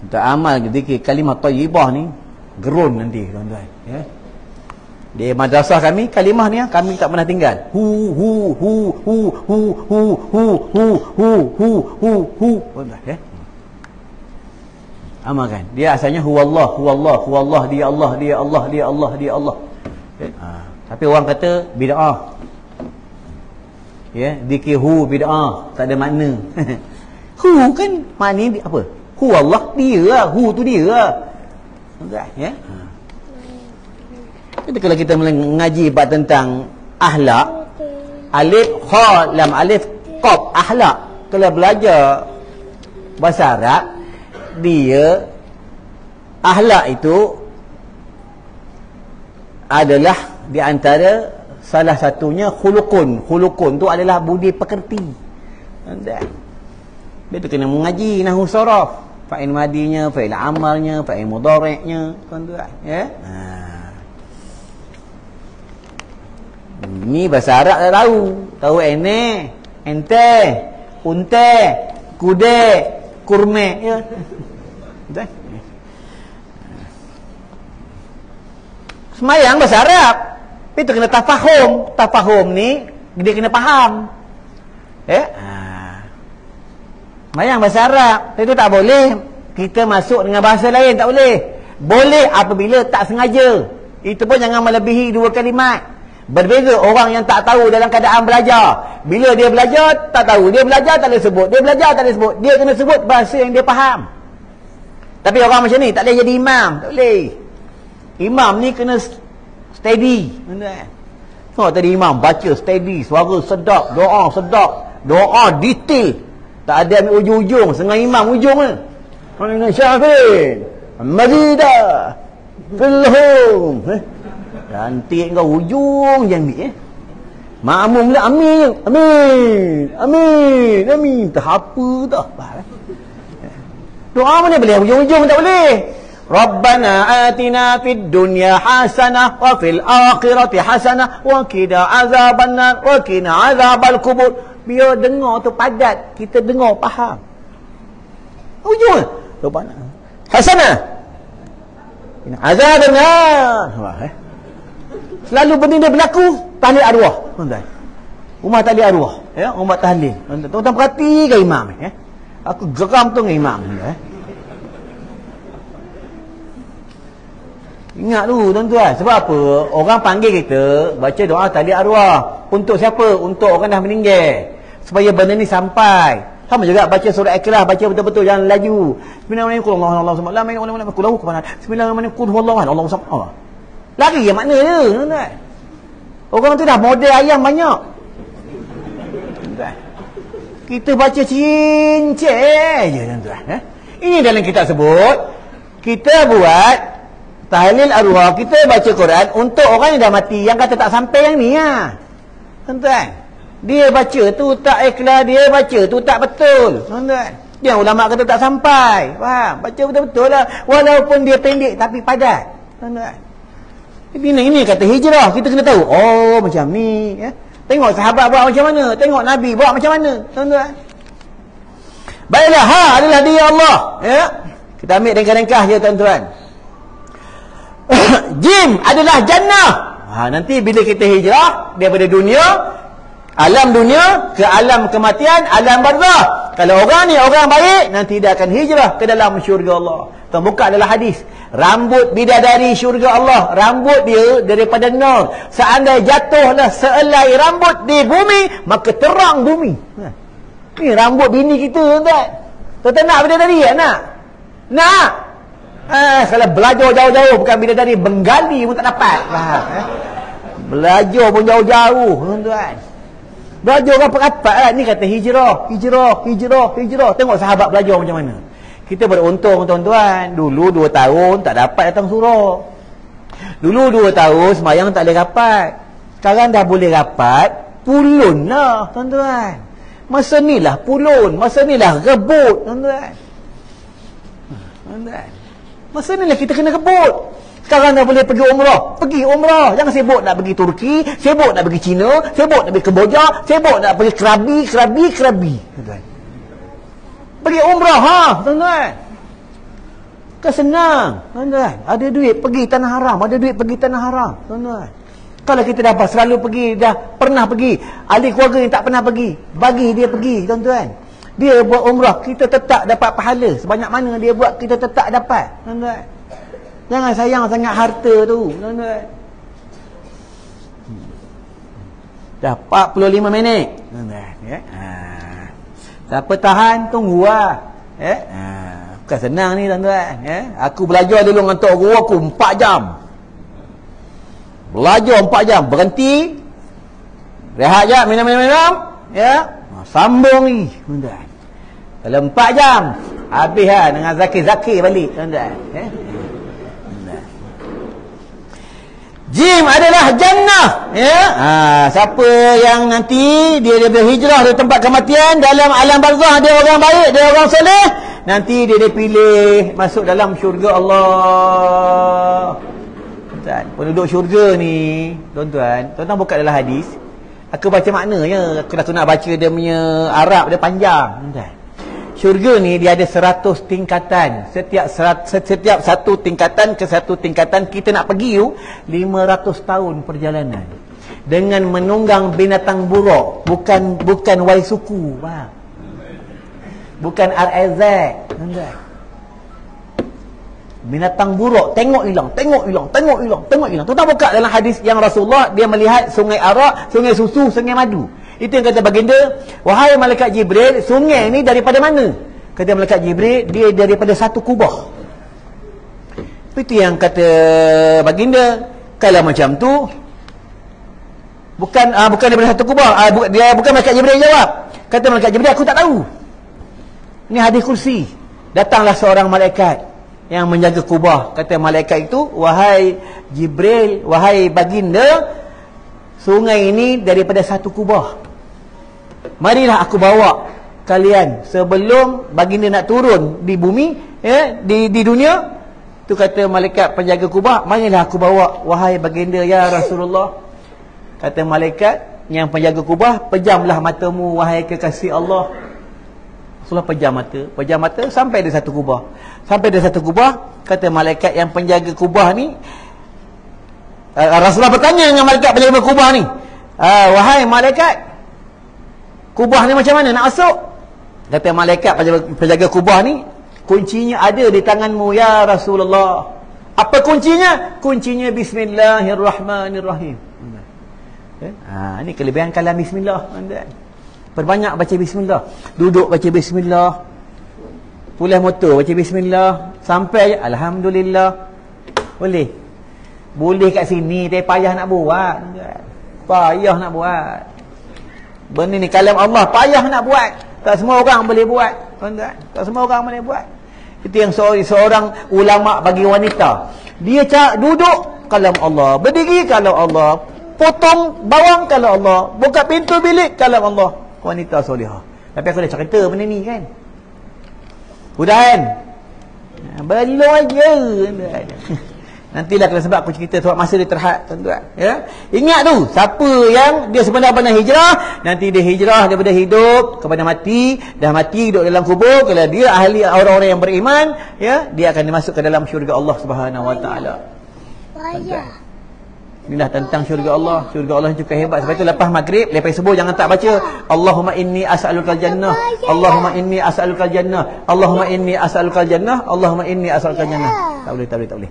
Untuk amal zikir kalimah thayyibah ni gerun nanti, tuan-tuan, ya. Di madrasah kami kalimah ni kami tak pernah tinggal. Hu hu hu hu hu hu hu hu hu hu hu hu, tuan-tuan, ya. Amalkan. Dia asalnya huwallah, huwallah, huwallah, dia Allah, dia Allah, dia Allah, dia Allah. Ya? Tapi orang kata bid'ah. Ya, zikir hu bid'ah, tak ada makna. Hu kan makna apa? Hu Allah, dia lah, hu tu dia lah. Ya. Jadi kalau kita mengaji bab tentang akhlak, alif kha lam alif qaf, akhlak. Kalau belajar bahasa Arab, dia akhlak itu adalah di antara salah satunya khulukun. Khulukun tu adalah budi pekerti. Dia tu kena mengaji nahwu saraf, fa'il madinya, fa'il amalnya, fa'il mudhari'nya, tuan-tuan, ya. Ni bahasa Arab dah tahu. Tahu ene, ente, unte, kude, kurme, ya. Betul? Semayang bahasa Arab. Itu kena tafahum. Tafahum ni dia kena faham. Semayang bahasa Arab. Itu tak boleh kita masuk dengan bahasa lain, tak boleh. Boleh apabila tak sengaja. Itu pun jangan melebihi 2 kalimat. Berbeza orang yang tak tahu dalam keadaan belajar. Bila dia belajar tak tahu, dia belajar tak boleh sebut, dia belajar tak boleh sebut, dia kena sebut bahasa yang dia faham. Tapi orang macam ni tak boleh jadi imam, tak boleh. Imam ni kena steady. Tengok tadi imam baca steady, suara sedap, doa sedap, doa detail. Tak ada ambil ujung-ujung, setengah imam ujung ni. Mana Syafiq, Mazidah, Filhum. Cantik kau ujung je ambil. Makmum pula amin, amin, amin, amin. Tak apa dah. Doa mana boleh ujung-ujung, tak boleh. Rabbana atina fid dunya hasanah wa fil akhirati hasanah wa qina azabannar wa qina azabal kubur. Biar dengar tu padat, kita dengar faham. Ujung Rabbana hasanah qina azabannar. Selalu benda dia berlaku tahlil arwah, tuan-tuan. Rumah tahlil arwah, ya, rumah tahlil. Tuan-tuan perhatikan imam, ya. Aku geram tu dengan imam, ya. Ingat dulu, tuan-tuan. Sebab apa? Orang panggil kita baca doa tahlil arwah. Untuk siapa? Untuk orang dah meninggal. Supaya benda ni sampai. Sama juga baca surah Ikhlas, baca betul-betul, jangan laju. Bismillahirrahmanirrahim. Bismillahirrahmanirrahim. Lari yang makna dia, tuan-tuan. Orang tu dah model ayam banyak. Tuan-tuan. Kita baca cincin je, tuan-tuan. Ini dalam kitab sebut, kita buat tahlil arwah, kita baca Quran untuk orang yang dah mati, yang kata tak sampai yang ni, ya. Tuan-tuan. Dia baca tu tak ikhlas, dia baca tu tak betul, tuan-tuan. Dia ulama kata tak sampai. Faham? Baca betul-betul lah. Walaupun dia pendek tapi padat, tuan-tuan. Ini kata hijrah. Kita kena tahu, oh macam ni, ya. Tengok sahabat buat macam mana, tengok Nabi buat macam mana, tuan-tuan. Baiklah, ha adalah dia Allah, ya. Kita ambil ringkas-ringkas je, tuan-tuan. Jim adalah jannah. Nanti bila kita hijrah daripada dunia, alam dunia ke alam kematian, alam barzakh. Kalau orang ni orang baik, nanti dia akan hijrah ke dalam syurga Allah. Tuan buka adalah hadis. Rambut bidadari syurga Allah, rambut dia daripada nar. Seandainya jatuhlah sehelai rambut di bumi, maka terang bumi. Ni rambut bini kita, tuan-tuan. Tuan-tuan nak bidadari, tak nak? Nak? Kalau belajar jauh-jauh, bukan bidadari, Bengali pun tak dapat. Belajar pun jauh-jauh, tuan-tuan. Belajar rapat-rapat lah. Ni kata hijrah, hijrah, hijrah, hijrah. Tengok sahabat belajar macam mana. Kita beruntung, tuan-tuan. Dulu 2 tahun tak dapat datang surau. Dulu 2 tahun semayang tak boleh rapat. Sekarang dah boleh rapat, pulun lah, tuan-tuan. Masa ni lah pulun, masa ni lah rebut, tuan-tuan. Masa ni lah kita kena rebut. Sekarang dah boleh pergi umrah. Pergi umrah. Jangan sibuk nak pergi Turki, sibuk nak pergi China, sibuk nak pergi Kemboja, sibuk nak pergi Krabi. Tuan-tuan. Pergi umrah, tuan-tuan. Kan senang, tuan-tuan. Ada duit pergi tanah haram, tuan-tuan. Kalau kita dapat selalu pergi, dah pernah pergi, ahli keluarga yang tak pernah pergi, bagi dia pergi, tuan-tuan. Dia buat umrah, kita tetap dapat pahala. Sebanyak mana dia buat, kita tetap dapat, tuan-tuan. Jangan sayang sangat harta tu, tuan-tuan. Dah 45 minit, tuan-tuan. Siapa tahan, tunggulah. Bukan senang ni, tuan-tuan. Aku belajar dulu dengan tok guru aku 4 jam. Belajar 4 jam, berhenti, rehat jap, minum, sambung ni, tuan-tuan. Kalau 4 jam habis dengan zakir balik, tuan-tuan. Jim adalah jannah, siapa yang nanti dia berhijrah dari tempat kematian, dalam alam barzah dia orang baik, dia orang soleh, nanti dia dipilih masuk dalam syurga Allah. Penduduk syurga ni, tuan-tuan buka dalam hadis. Aku baca maknanya, aku nak baca dia punya Arab, dia panjang, tuan-tuan. Syurga ni dia ada 100 tingkatan. Setiap satu tingkatan ke satu tingkatan kita nak pergi 500 tahun perjalanan. Dengan menunggang binatang buruk, bukan waisuku, faham? Bukan RZ, tuan-tuan. Binatang buruk, tengok hilang. Tuan-tuan buka dalam hadis yang Rasulullah, dia melihat sungai arak, sungai susu, sungai madu. Itu yang kata baginda, wahai malaikat Jibril, sungai ni daripada mana? Kata malaikat Jibril, dia daripada satu kubah. Itu yang kata baginda, kalau macam tu bukan daripada satu kubah. Dia bukan malaikat Jibril jawab. Kata malaikat Jibril, aku tak tahu. Ini hadis kursi. Datanglah seorang malaikat yang menjaga kubah. Kata malaikat itu, wahai Jibril, wahai baginda, sungai ini daripada satu kubah. Marilah aku bawa kalian sebelum baginda nak turun di bumi, di dunia. Tu kata malaikat penjaga kubah, marilah aku bawa wahai baginda ya Rasulullah. Kata malaikat yang penjaga kubah, pejamlah matamu wahai kekasih Allah. Rasulullah pejam mata sampai di satu kubah. Kata malaikat yang penjaga kubah ni, Rasulullah bertanya dengan malaikat penjaga kubah ni, wahai malaikat, kubah ni macam mana nak masuk? Kata malaikat penjaga kubah ni, kuncinya ada di tanganmu ya Rasulullah. Apa kuncinya? Kuncinya Bismillahirrahmanirrahim. Ini kelebihan kalam bismillah, tuan-tuan. Perbanyak baca bismillah. Duduk baca bismillah, pulang motor baca bismillah, sampai alhamdulillah. Boleh kat sini, tapi payah nak buat. Benda ni kalam Allah, payah nak buat. Tak semua orang boleh buat, tuan-tuan. Itu yang seorang ulama bagi wanita. Dia duduk kalam Allah, berdiri kalam Allah, potong bawang kalam Allah, buka pintu bilik kalam Allah. Wanita solihah. Tapi aku dah cerita benda ni kan. Udah kan? Belum aja. Nantilah kalau sebab aku cerita sebab masa dia terhad, tuan-tuan. Ingat tu, siapa yang dia sebenarnya pernah hijrah, nanti dia hijrah daripada hidup kepada mati, dah mati duduk dalam kubur. Kalau dia ahli orang-orang yang beriman, dia akan dimasukkan dalam syurga Allah Subhanahu Wa Taala. Inilah tentang syurga Allah. Syurga Allah juga hebat. Sebab itu lepas maghrib, lepas subuh jangan tak baca Allahumma inni as'alukal jannah, Allahumma inni as'alukal jannah, Allahumma inni as'alukal jannah, Allahumma inni as'alukal jannah. Tak boleh.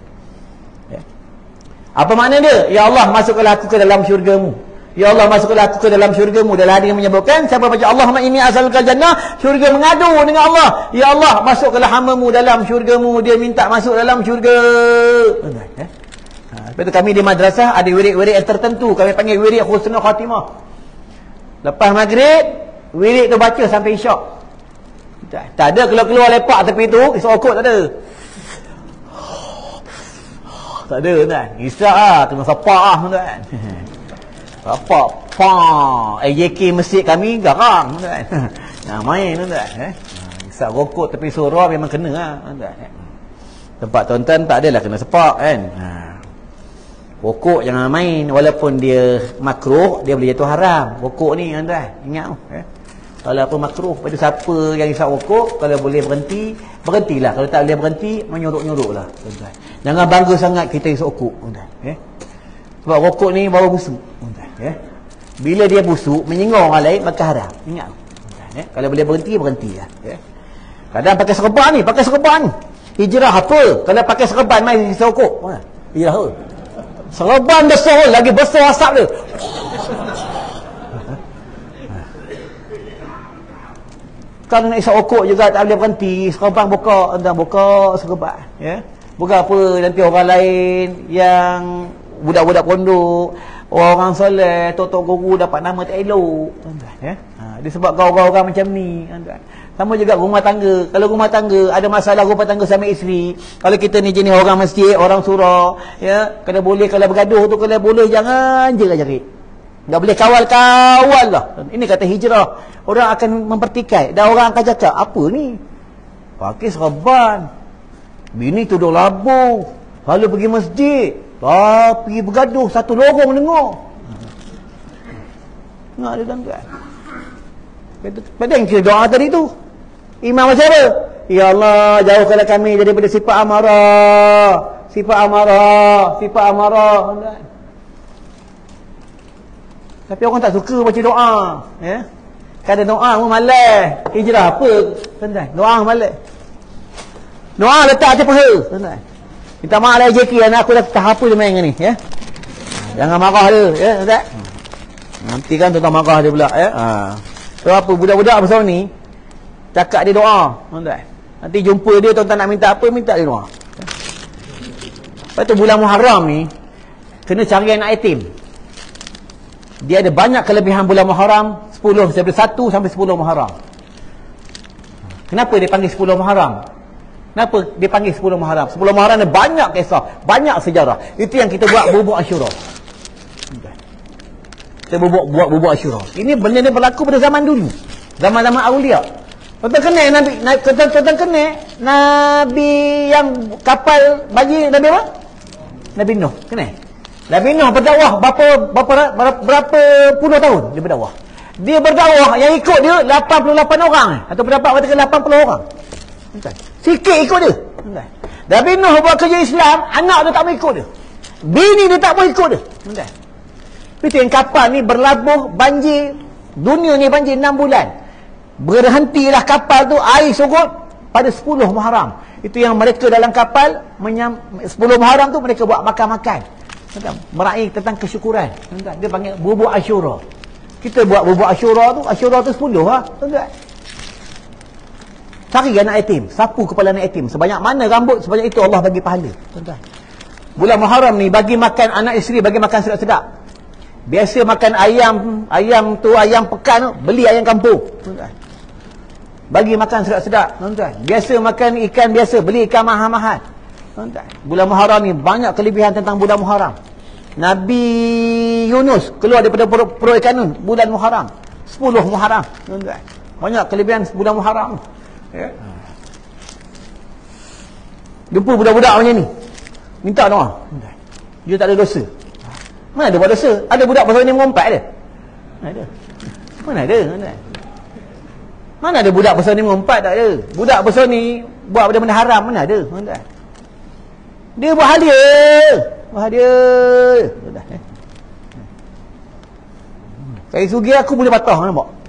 Apa makna dia? Ya Allah, masukkanlah aku ke dalam syurgamu. Ya Allah, masukkanlah aku ke dalam syurgamu. Dalam hadis menyebutkan, siapa baca Allahumma inni as'alukal jannah, syurga mengadu dengan Allah, ya Allah, masukkanlah hamba-Mu dalam syurgamu. Dia minta masuk dalam syurga. Sebab itu kami di madrasah ada wirid-wirid yang tertentu. Kami panggil wirid husnul khatimah. Lepas maghrib, wirid tu baca sampai isyak. Tak ada keluar-keluar lepak tepi tu, isokot tak ada. Tak ada, tuan. Isyak kena sapak tuan. Sapak. JK masjid kami garang, tuan. Main, tuan. Isyak rokok tepi surau memang kena, tuan. Tempat tuan-tuan tak adalah kena sepak kan. Rokok jangan main, walaupun dia makruh, dia boleh jatuh haram. Rokok ni tuan-tuan, ingat walaupun makruh, pada siapa yang isap rokok, kalau boleh berhenti, berhentilah. Kalau tak boleh berhenti, menyuruk-nyuruk lah tuan-tuan. Jangan bangga sangat kita isap rokok tuan-tuan. Sebab rokok ni baru busuk tuan-tuan. Bila dia busuk, menyinggung orang lain, maka haram. Ingat tuan-tuan. Kalau boleh berhenti, berhentilah. Kadang pakai serban ni, hijrah apa? Kalau pakai serban, main isap rokok. Hijrah apa? Serban besar, lagi besar asap dia. Kalau nak isap rokok juga tak boleh berhenti, serban buka serban. Bukan apa, nanti orang lain yang budak-budak pondok, orang soleh, tok-tok guru dapat nama tak elok tuan-tuan. Disebab orang-orang macam ni tuan-tuan. Sama juga rumah tangga. Kalau rumah tangga ada masalah rumah tangga sama isteri, kalau kita ni jenis orang masjid, orang surau, kalau boleh, kalau bergaduh tu, kalau boleh jangan jerit-jerit. Tak boleh kawal-kawal lah. Ini kata hijrah. Orang akan mempertikai dan orang akan cakap, apa ni? Pakai serban, bini tudung labu, lalu pergi masjid, pergi bergaduh satu lorong dengar. Ingat dia tuan-tuan. Pada yang kita doa tadi tu, imam macam apa? Ya Allah, jauhkanlah kami daripada sifat amarah. Tapi orang tak suka baca doa. Kadang doa pun malas. Hijrah apa tuan-tuan? Doa malas. Doa letak atas paha tuan-tuan. Minta maaf lah JK, anak aku dah tahap apa dia main dengan ni. Jangan marah dia tuan-tuan. Nanti kan tuan-tuan marah dia pula. So apa, budak-budak besar ni cakap dia doa tuan-tuan. Nanti jumpa dia, tuan-tuan nak minta apa, minta dia doa. Lepas tu bulan Muharram ni kena cari anak yatim. Dia ada banyak kelebihan bulan Muharram, 10 sampai 1 sampai 10 Muharram. Kenapa dia panggil 10 Muharram? Kenapa dia panggil 10 Muharram? 10 Muharram ni banyak kisah, banyak sejarah. Itu yang kita buat bubuk Asyura. Kita buat bubuk Asyura. Ini benda ni berlaku pada zaman dulu, zaman-zaman Aulia. Tuan-tuan kenal Nabi yang kapal bagi Nabi apa? Nabi Nuh. Kenal? Nabi Nuh berdakwah berapa puluh tahun dia berdakwah. Dia berdakwah, yang ikut dia 88 orang. Atau pendapat katakan 80 orang. Sikit ikut dia. Nabi Nuh buat kerja Islam, anak dia tak mau ikut dia. Bini dia tak mau ikut dia. Itu yang kapal ni berlabuh, banjir. Dunia ni banjir 6 bulan. Berhentilah kapal tu, air surut pada 10 Muharram. Itu yang mereka dalam kapal 10 Muharram tu mereka buat makan-makan. Meraih tentang kesyukuran. Dia panggil bubuk Asyura. Kita buat bubuk Asyura tu 10 lah tuan-tuan. Cari anak yatim, sapu kepala anak yatim, sebanyak mana rambut, sebanyak itu Allah bagi pahala tuan-tuan. Bulan Muharram ni bagi makan anak isteri, bagi makan sedap-sedap. Biasa makan ayam pekan tu, beli ayam kampung tuan-tuan. Bagi makan sedap-sedap tuan-tuan. Biasa makan ikan biasa, beli ikan mahal-mahal tuan-tuan. Bulan Muharram ni banyak kelebihan tentang bulan Muharram. Nabi Yunus keluar daripada perut ikan nun bulan Muharram, 10 Muharram tuan-tuan. Banyak kelebihan bulan Muharram. Jumpa budak-budak macam ni, minta doa, dia tak ada dosa. Mana ada buat dosa? Ada budak pasal ni mengompat dia? Mana ada? Mana ada budak pasal ni mengompat? Tak ada. Budak pasal ni buat benda-benda haram, mana ada? Dia buat hadiah. Saya sugih aku boleh patah, nampak?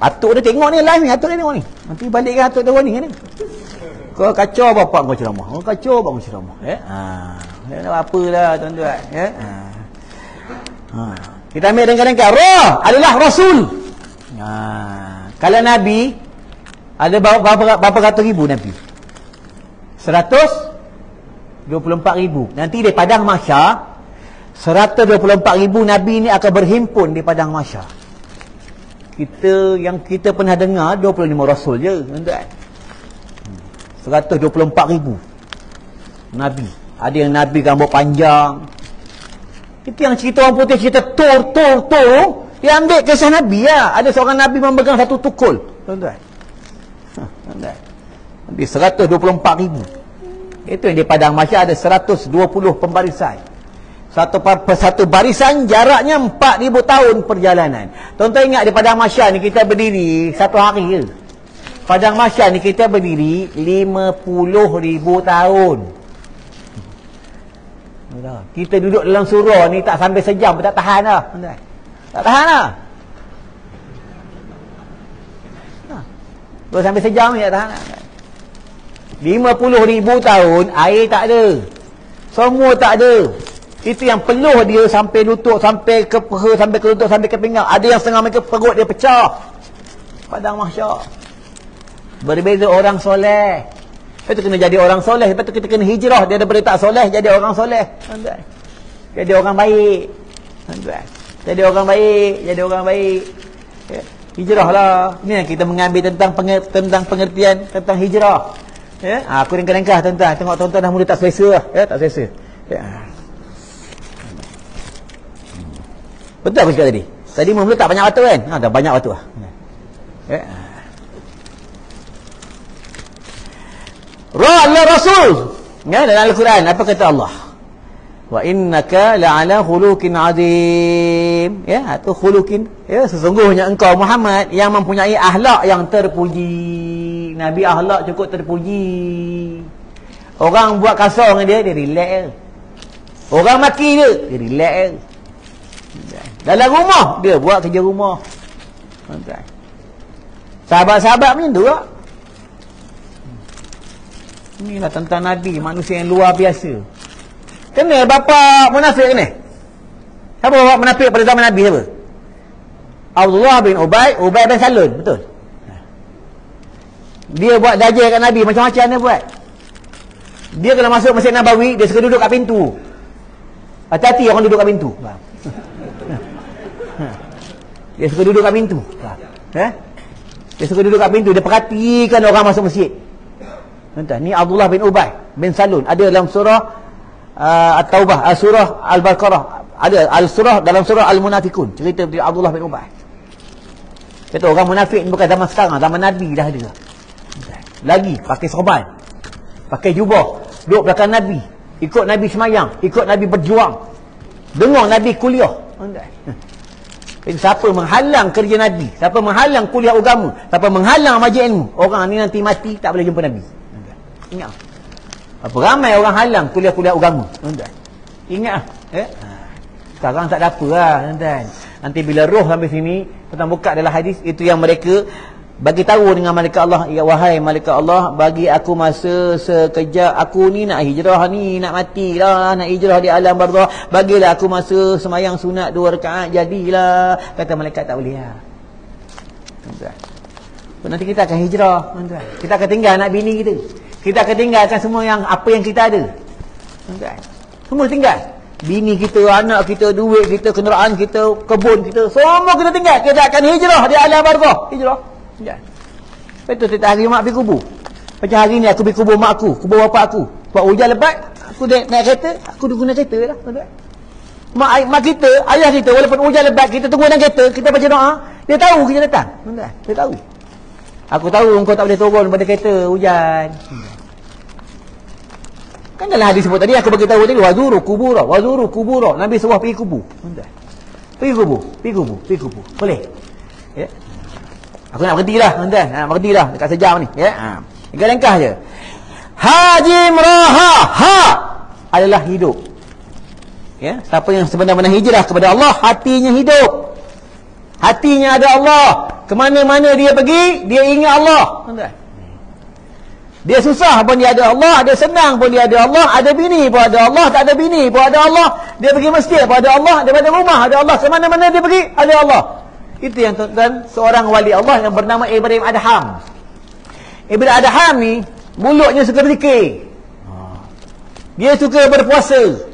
Atuk dia tengok ni live ni, atuk dia tengok ni. Nanti balikkan atuk dia ni kan. Kau kacau bapak kau ceramah. Kau kacau bapak kau ceramah. Tak apalah tuan-tuan. Kita ambil dengan roh adalah rasul. Kalau nabi ada berapa ratus ribu nabi? 124,000. Nanti di padang mahsyar 124,000 nabi ni akan berhimpun di padang mahsyar. Kita pernah dengar 25 rasul je tuan-tuan. 124,000 nabi. Ada yang nabi rambut panjang. Itu yang cerita orang putih, cerita tur. Dia ambil kisah nabi lah. Ada seorang nabi memegang satu tukul tuan-tuan. Nanti 124,000 Itu yang di padang mahsyar ada 120 pembarisan. Satu barisan jaraknya 4,000 tahun perjalanan. Tuan-tuan ingat di padang mahsyar ni kita berdiri satu hari ke? Padang mahsyar ni kita berdiri 50,000 tahun. Kita duduk dalam surau ni tak sampai sejam pun tak tahan lah. Tak tahan lah. Baru sampai sejam ni tak tahan lah. 50,000 tahun air tak ada. Semua tak ada. Itu yang peluh dia sampai lutut, sampai ke peha, sampai ke lutut, sampai ke pinggang. Ada yang setengah mereka perut dia pecah. Padang mahsyar. Berbeza orang soleh. Lepas tu kena jadi orang soleh. Lepas tu kita kena hijrah. Dia daripada tak soleh jadi orang soleh. Jadi orang baik. Jadi orang baik. Jadi orang baik. Hijrah lah. Ini yang kita mengambil tentang pengertian tentang hijrah. Aku ringkas-ringkas tuan-tuan. Tengok tuan-tuan dah mula tak selesa lah. Tak selesa. Betul aku cakap tadi. Tadi mula tak banyak waktu kan? Dah banyak waktu lah. Ra'ala Rasul. Dalam Al-Quran apa kata Allah? Wa innaka la'ala khuluqin azim. Itu khuluqin. Sesungguhnya engkau Muhammad yang mempunyai akhlak yang terpuji. Nabi akhlak cukup terpuji. Orang buat kasar dengan dia relax. Orang maki dia relax. Dalam rumah dia buat kerja rumah. Sahabat-sahabat macam tu tak? Inilah tentang Nabi, manusia yang luar biasa. Kena bapa munafik kena. Siapa bapa munafik pada zaman Nabi siapa? Abdullah bin Ubay bin Salul, betul. Dia buat dajal kat Nabi macam-macam dia buat. Dia kalau masuk Masjid Nabawi, dia suka duduk kat pintu. Hati-hati orang duduk kat pintu. Dia suka duduk kat pintu. Dia suka duduk kat pintu, dia perhatikan orang masuk masjid. Ni Abdullah bin Ubay bin Salul ada dalam surah At-Taubah, surah Al-Baqarah, ada al-surah dalam surah Al-Munafikun, cerita tentang Abdullah bin Ubay. Kata orang munafik bukan zaman sekarang, zaman Nabi dah ada. Lagi pakai sorban, pakai jubah, duduk belakang Nabi, ikut Nabi semayang, ikut Nabi berjuang, dengar Nabi kuliah. Siapa menghalang kerja Nabi, siapa menghalang kuliah agama, siapa menghalang majlis ilmu, orang ni nanti mati tak boleh jumpa Nabi. Ingat. Apa ramai orang halang kuliah-kuliah agama. Ingat. Sekarang tak ada apa lah, tuan-tuan. Nanti bila roh sampai sini, tuan buka dalam hadis, itu yang mereka bagi tahu dengan malaikat Allah, ya wahai malaikat Allah, bagi aku masa sekejap, aku ni nak hijrah ni, nak mati lah, nak hijrah di alam barzah, bagilah aku masa semayang sunat 2 rakaat, jadilah. Kata malaikat tak boleh lah. Nanti kita akan hijrah, tuan-tuan. Kita akan tinggal anak bini kita. Kita akan tinggalkan semua yang apa yang kita ada. Semua tinggal. Bini kita, anak kita, duit kita, kenderaan kita, kebun kita, semua kita tinggal. Kita akan hijrah di alam barzah. Hijrah. Betul setiap hari mak pergi kubur. Macam hari ni aku pergi kubur mak aku, kubur bapak aku. Buat hujan lebat, aku naik kereta, aku guna kereta lah. Mak kita, ayah kita, walaupun hujan lebat, kita tunggu dalam kereta, kita baca doa, dia tahu kita datang. Dia tahu. Aku tahu engkau tak boleh turun pada kereta hujan. Kan dalam hadis sebut tadi, aku bagi tahu tadi, wazuru kubura. Nabi suruh pergi kubur. Pergi kubur. Boleh? Ya. Aku nak berhenti lah, tuan-tuan. Nak berhenti lah dekat sejam ni. Ya. Ringkas je. Haji Meraha adalah hidup. Ya, siapa yang sebenarnya hijrah kepada Allah, hatinya hidup. Hatinya ada Allah. Kemana-mana dia pergi, dia ingat Allah. Dia susah pun dia ada Allah, dia senang pun dia ada Allah, ada bini pun ada Allah, tak ada bini pun ada Allah. Dia pergi masjid pun ada Allah, daripada rumah ada Allah, kemana-mana dia pergi ada Allah. Itu yang tuan-tuan, seorang wali Allah yang bernama Ibrahim Adham. Ibrahim Adham ni mulutnya suka berzikir. Dia suka berpuasa.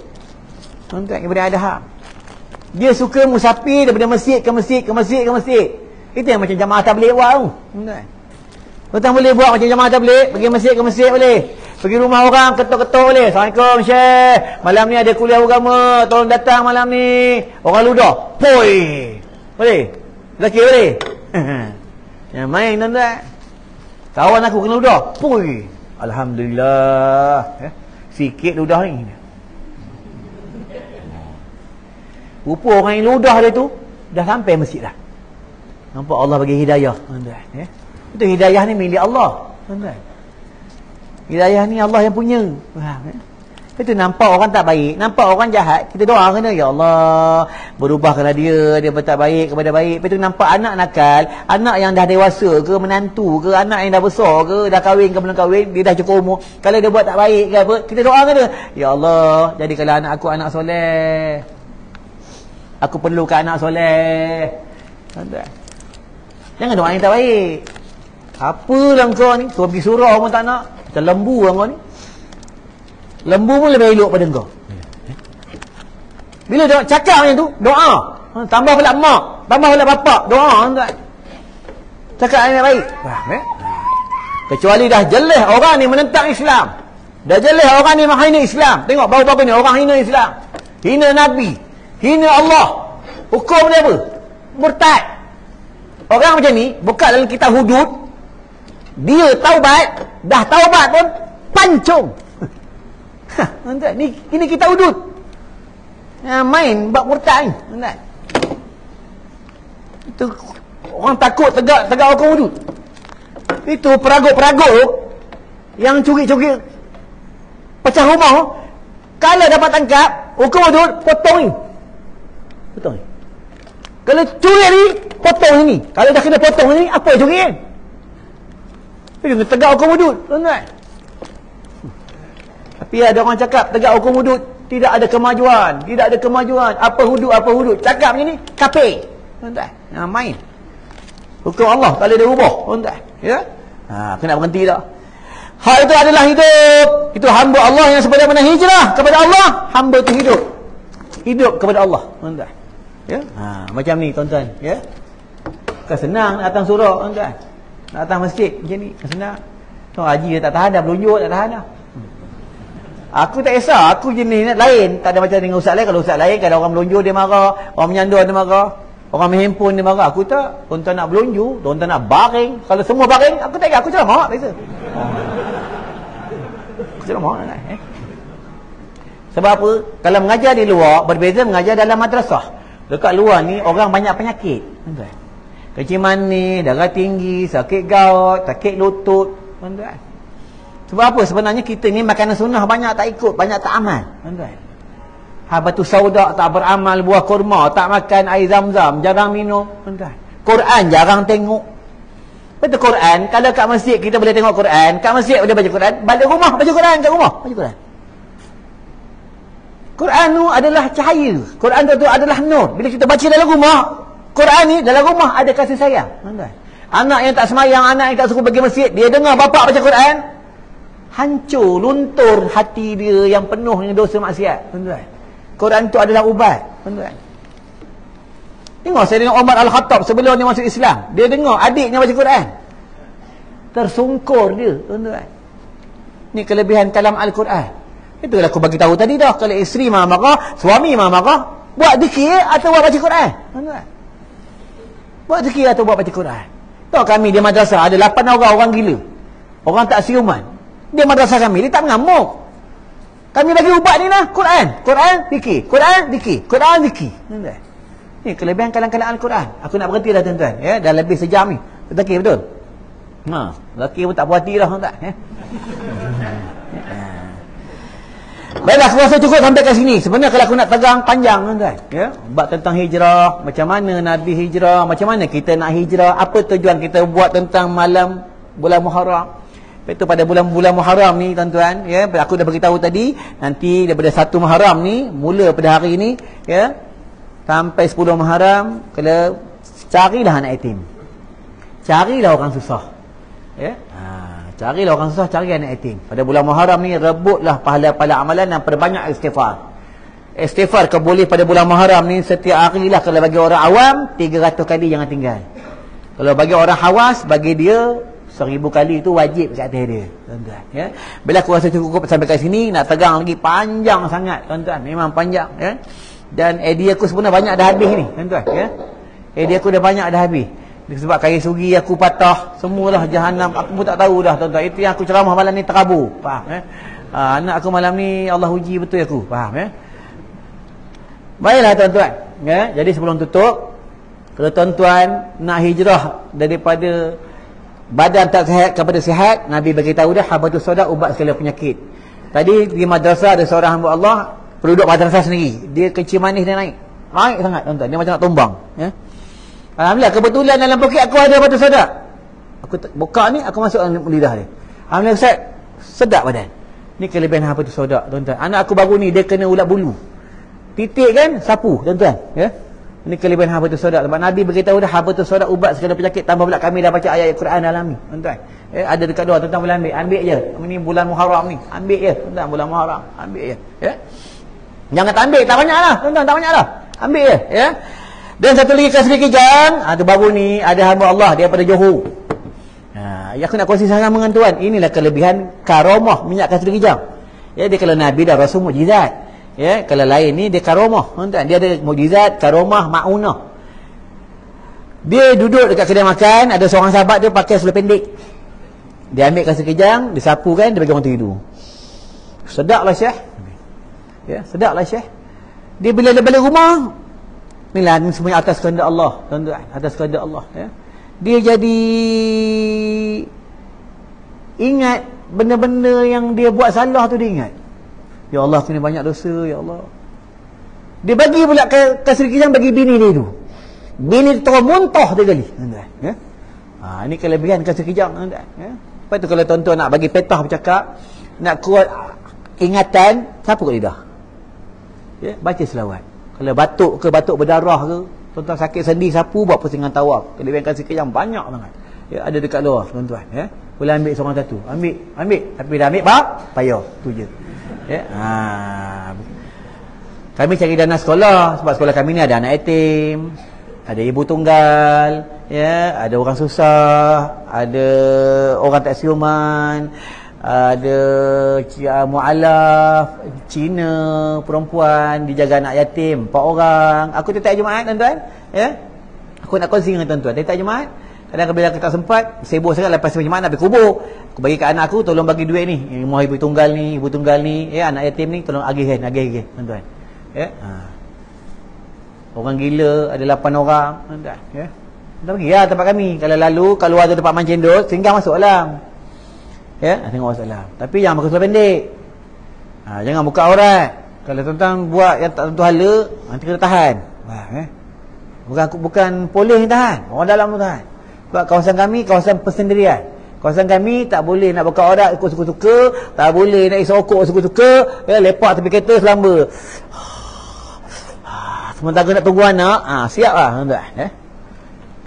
Tuan-tuan, Ibrahim Adham. Dia suka musafir daripada masjid ke masjid. Itu yang macam jamaah tabligh buat tu. Tuan boleh buat macam jamaah tabligh, pergi masjid ke masjid boleh. Pergi rumah orang ketuk-ketuk boleh. Assalamualaikum Syekh. Malam ni ada kuliah agama, tolong datang malam ni. Orang ludah. Poi. Boleh? Lelaki boleh? Yang main tuan-tuan. Kawan aku kena ludah. Poi. Alhamdulillah. sikit ludah ni. Rupa orang yang ludah dia tu dah sampai masjid dah. Nampak Allah bagi hidayah, tuan-tuan, ya. Itu hidayah ni milik Allah, tuan-tuan. Hidayah ni Allah yang punya. Faham, ya? Itu nampak orang tak baik, nampak orang jahat, kita doa kena, ya Allah, berubahkanlah dia tak baik kepada baik. Lepas tu nampak anak nakal, anak yang dah dewasa ke, menantu ke, anak yang dah besar ke, dah kahwin ke belum kahwin, dia dah cukup umur, kalau dia buat tak baik ke apa, kita doa kena, ya Allah, jadikanlah anak aku anak soleh. Aku perlukan anak soleh. Jangan doa yang tak baik. Apalah kau ni, kau pergi surau pun tak nak, macam lembu lah kau ni. Lembu pun lebih elok pada kau. Bila doa, cakap macam tu, doa. Tambah pula mak, tambah pula bapak, doa. Cakap yang baik. Kecuali dah jelas orang ni menentang Islam, dah jelas orang ni menghina Islam. Tengok baru-baru ni orang hina Islam, hina Nabi, hina Allah. Hukum dia apa? Murtad. Orang macam ni buka dalam kitab hudud, dia taubat, dah taubat pun pancung. Ini kita hudud. Main bab murtad ni. Itu orang takut tegak hukum hudud. Itu peraguk-peraguk yang curi-curi pecah rumah, kalau dapat tangkap hukum hudud, potong ni. Potong ni. Kalau curi ni, potong ni. Kalau dah kena potong ni, apa curi kan? Itu tegak hukum hudud, tuan-tuan. Tapi ada orang cakap tegak hukum hudud, tidak ada kemajuan, tidak ada kemajuan. Apa hudud? Cakap macam ni, kafir. Tuan-tuan, main. Hukum Allah kalau dia ubah, tuan-tuan. Ya? Kena berhenti dah. Hak itu adalah hidup. Itu hamba Allah yang sebenarnya hijrah kepada Allah, hamba itu hidup. Hidup kepada Allah, tuan-tuan. Ya? Macam ni, tuan-tuan, ya. Bukan senang nak datang surau, tuan-tuan. Nak datang masjid macam ni, senang. So, haji dia tak tahan dah, berunjuk tak tahan dah. Aku tak kisah, aku jenis lain, tak ada macam dengan ustaz lain. Kalau ustaz lain, kalau orang melonjor dia marah, orang menyandur dia marah, orang main handphone dia marah. Aku tak, tuan-tuan nak belonjor, tuan-tuan nak baring. Kalau semua baring, aku tak kira, aku ceramah biasa. Aku ceramah nak. Sebab apa? Kalau mengajar di luar berbeza mengajar dalam madrasah. Dekat luar ni orang banyak penyakit, tuan-tuan. Kencing manis, darah tinggi, sakit gout, sakit lutut, tuan-tuan. Sebab apa? Sebenarnya kita ni makanan sunnah banyak tak ikut, banyak tak amal, tuan-tuan. Habatus sauda tak beramal, buah kurma tak makan, air zam-zam jarang minum, tuan-tuan. Quran jarang tengok. Betul Quran, kalau kat masjid kita boleh tengok Quran, kat masjid boleh baca Quran, balik rumah baca Quran, kat rumah baca Quran. Quran tu adalah cahaya, Quran tu adalah nur. Bila kita baca dalam rumah, Quran ni dalam rumah ada kasih sayang, tuan-tuan. Anak yang tak semayang, anak yang tak suka pergi masjid, dia dengar bapak baca Quran, hancur, luntur hati dia yang penuh dengan dosa maksiat, tuan-tuan. Quran tu adalah ubat, tuan-tuan. Tengok Sayyidina Umar Al-Khattab sebelum dia masuk Islam, dia dengar adiknya baca Quran, tersungkur dia, tuan-tuan. Ni kelebihan kalam Al-Quran. Itulah aku bagi tahu tadi dah, kalau isteri marah, suami marah, buat zikir atau buat baca Quran, tuan-tuan. Buat zikir atau buat baca Quran. Tahu kami di madrasah ada 8 orang gila, orang tak siuman. Dia madrasah kami, dia tak mengamuk. Kami bagi ubat ni lah, Quran, zikir, Quran, zikir, Quran, zikir. Ni kelebihan kalang-kalang Al-Quran. Aku nak berhenti dah, tuan-tuan, ya, dah lebih sejam ni. Betul, betul. Lelaki pun tak puas hati dah, tuan-tuan, ya. Baiklah, aku rasa cukup sampai kat sini. Sebenarnya kalau aku nak tegang panjang, tuan-tuan, ya, bab tentang hijrah, macam mana Nabi hijrah, macam mana kita nak hijrah, apa tujuan kita buat tentang malam bulan Muharram. Itu pada bulan-bulan Muharram ni, tuan-tuan, ya, aku dah beritahu tadi, nanti daripada 1 Muharram ni, mula pada hari ni, ya, sampai 10 Muharram, kalau carilah anak yatim, carilah orang susah, ya, carilah orang susah, cari anak yatim. Pada bulan Muharram ni, rebutlah pahala-pahala amalan dan perbanyak istighfar. Istighfar kau boleh pada bulan Muharram ni setiap hari lah. Kalau bagi orang awam 300 kali jangan tinggal. Kalau bagi orang hawas, bagi dia 1000 kali itu wajib kat atas dia, tuan-tuan, ya. Bila aku rasa cukup sampai kat sini, nak tegang lagi panjang sangat, tuan-tuan, memang panjang, ya. Dan idea aku sebenarnya banyak dah habis ni, tuan-tuan, ya. Idea aku dah banyak dah habis. Sebab kayu sugi aku patah, semualah jahanam, aku pun tak tahu dah, tuan-tuan. Itu yang aku ceramah malam ni terabur, faham, ya. Anak aku malam ni Allah uji betul aku. Faham ya? Baiklah tuan-tuan, ya. Jadi sebelum tutup, kalau tuan-tuan nak hijrah daripada badan tak sihat kepada sihat, Nabi beritahu dah habatus sauda ubat segala penyakit. Tadi di madrasah ada seorang hamba Allah penduduk madrasah sendiri. Dia kencing manis dia naik. Naik sangat tuan-tuan. Dia macam nak tumbang, ya. Alhamdulillah kebetulan dalam poket aku ada habatus sauda. Aku buka ni, aku masuk dalam lidah dia. Alhamdulillah Ustaz, sedap badan. Ni kelebihan habatus sauda tuan-tuan. Anak aku baru ni dia kena ulat bulu. Titik kan, sapu tuan-tuan, ya. Ini kelebihan habatus sauda. Sebab Nabi beritahu dah habatus sauda ubat segala penyakit. Tambah pula kami dah baca ayat Quran dalam ni, tuan-tuan. Ada dekat luar, tuan-tuan boleh ambil. Ambil je. Ini bulan Muharram ni. Ambil je, tuan-tuan, bulan Muharram. Ambil je, ya. Jangan tak ambil, tak banyaklah, tuan-tuan, tak banyaklah. Ambil je, ya. Dan satu lagi kasri kijang, ada baru ni ada hamba Allah daripada Johor. Aku nak kongsi sangat dengan tuan. Inilah kelebihan karomah minyak kasri kijang. Ya, dia kalau Nabi dah rasul mukjizat. Ya, kalau lain ni dia karomah, tuan-tuan. Dia ada mukjizat, karomah, maunah. Dia duduk dekat kedai makan, ada seorang sahabat dia pakai seluar pendek. Dia ambil kasih kijang, dia sapu kan, dia bagi orang tidur. Sedaplah Syekh. Ya, sedaplah Syekh. Dia bila dia balik rumah, inilah ni semuanya atas kehendak Allah, tuan-tuan, atas kehendak Allah, ya. Dia jadi ingat benda-benda yang dia buat salah tu, dia ingat. Ya Allah, aku ni banyak dosa, ya Allah. Dia bagi pula kasih kijang bagi bini dia tu. Bini terus muntah 3 kali, tuan-tuan, ya. Ini kelebihan kasih kijang, tuan-tuan, ya. Lepas tu kalau tuan-tuan nak bagi petah bercakap, nak kuat ingatan, sapu kat lidah. Ya, baca selawat. Kalau batuk ke, batuk berdarah ke, tuan-tuan sakit sendi, sapu, buat pusingan tawaf. Kelebihan kasih kijang banyak sangat. Ya, ada dekat luar, tuan-tuan, ya. Boleh ambil seorang satu. Ambil. Tapi dah ambil, payah. Tu je. Ya. Kami cari dana sekolah sebab sekolah kami ni ada anak yatim, ada ibu tunggal, ya, ada orang susah, ada orang tak siuman, ada mualaf, Cina, perempuan dijaga anak yatim 4 orang. Aku tiap Jumaat, tuan-tuan, ya. Aku nak kongsi dengan tuan-tuan. Tiap Jumaat, kadang bila aku tak sempat, sibuk sangat lepas Jumaat nak pergi kubur. Aku bagi kat anak aku, tolong bagi duit ni. Rumah ibu tunggal ni, ya, anak yatim ni tolong agihkan, tuan-tuan. Ya. Orang gila ada 8 orang, tuan-tuan, ya. Kita pergi lah tempat kami. Kalau lalu, kalau ada tempat mancing dot, singgah masuk dalam. Ya, tengok masuk dalam. Tapi jangan pakai seluar pendek. Jangan buka aurat. Kalau tuan-tuan buat yang tak tentu hala, nanti kena tahan. Bukan polis yang tahan, orang dalam tu tahan. Sebab kawasan kami kawasan persendirian. Kawasan kami tak boleh nak buka aurat ikut suka-suka, tak boleh nak isi rokok suka-suka, ya, lepak tepi kereta selamba. Sementara nak tunggu anak, siap lah, tuan-tuan, ya.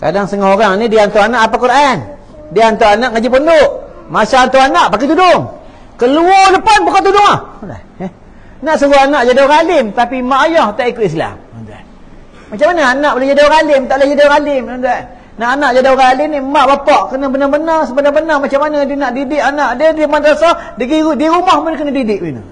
Kadang setengah orang ni dia hantar anak apa Quran. Dia hantar anak ngaji pondok. Masa hantar anak pakai tudung. Keluar depan buka tudung ah. Ya. Nak suruh anak jadi orang alim tapi mak ayah tak ikut Islam, tuan-tuan. Macam mana anak boleh jadi orang alim, tak boleh jadi orang alim, tuan-tuan? Nak anak jadi orang alim ni mak bapak kena benar-benar sebenar-benar macam mana dia nak didik anak dia di madrasah, di rumah pun kena didik benar.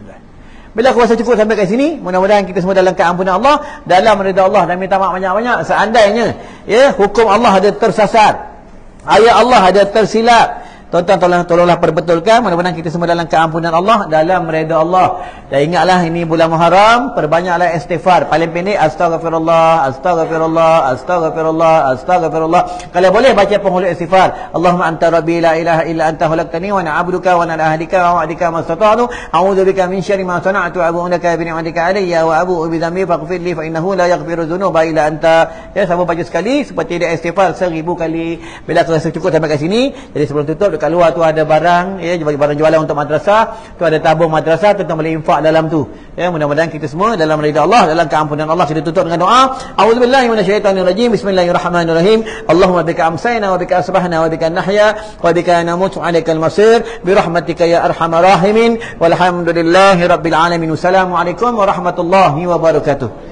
Bila aku rasa cukup sampai kat sini, mudah-mudahan kita semua dalam keampunan Allah, dalam ridha Allah dan minta maaf banyak-banyak. Seandainya ya hukum Allah ada tersasar, ayat Allah ada tersilap, tuan-tuan tolonglah perbetulkan. Mudah-mudahan kita semua dalam keampunan Allah, dalam redha Allah. Dan ingatlah ini bulan Muharram, perbanyaklah istighfar. Paling pendek astaghfirullah, astaghfirullah, astaghfirullah, astaghfirullah. Kalau boleh baca penghulu istighfar. Allahumma anta rabbi la ilaha illa anta khalaqtani wa ana abduka wa ana ahdika wa wa'dika mastata'tu. A'udzubika min syarri ma sana'tu wa abu'u laka bi ni'matika alayya wa abu'u bi dhanbi faghfir li fa innahu la yaghfiru dzunuba illa anta. Ya, sama baca sekali seperti dia istighfar 1000 kali. Bila aku rasa cukup sampai kat sini, jadi sebelum tutup dekat luar tu ada barang, ya, bagi barang jualan untuk madrasah, tu ada tabung madrasah, tuan-tuan boleh infak dalam tu. Ya, mudah-mudahan kita semua dalam ridha Allah, dalam keampunan Allah. Kita tutup dengan doa. A'udzubillahi minasyaitonirrajim. Bismillahirrahmanirrahim. Allahumma bika amsayna wa bika asbahna wa bika nahya wa bika namutu 'alaikal masir bi rahmatika ya arhamar rahimin. Walhamdulillahi rabbil alamin. Wassalamualaikum warahmatullahi wabarakatuh.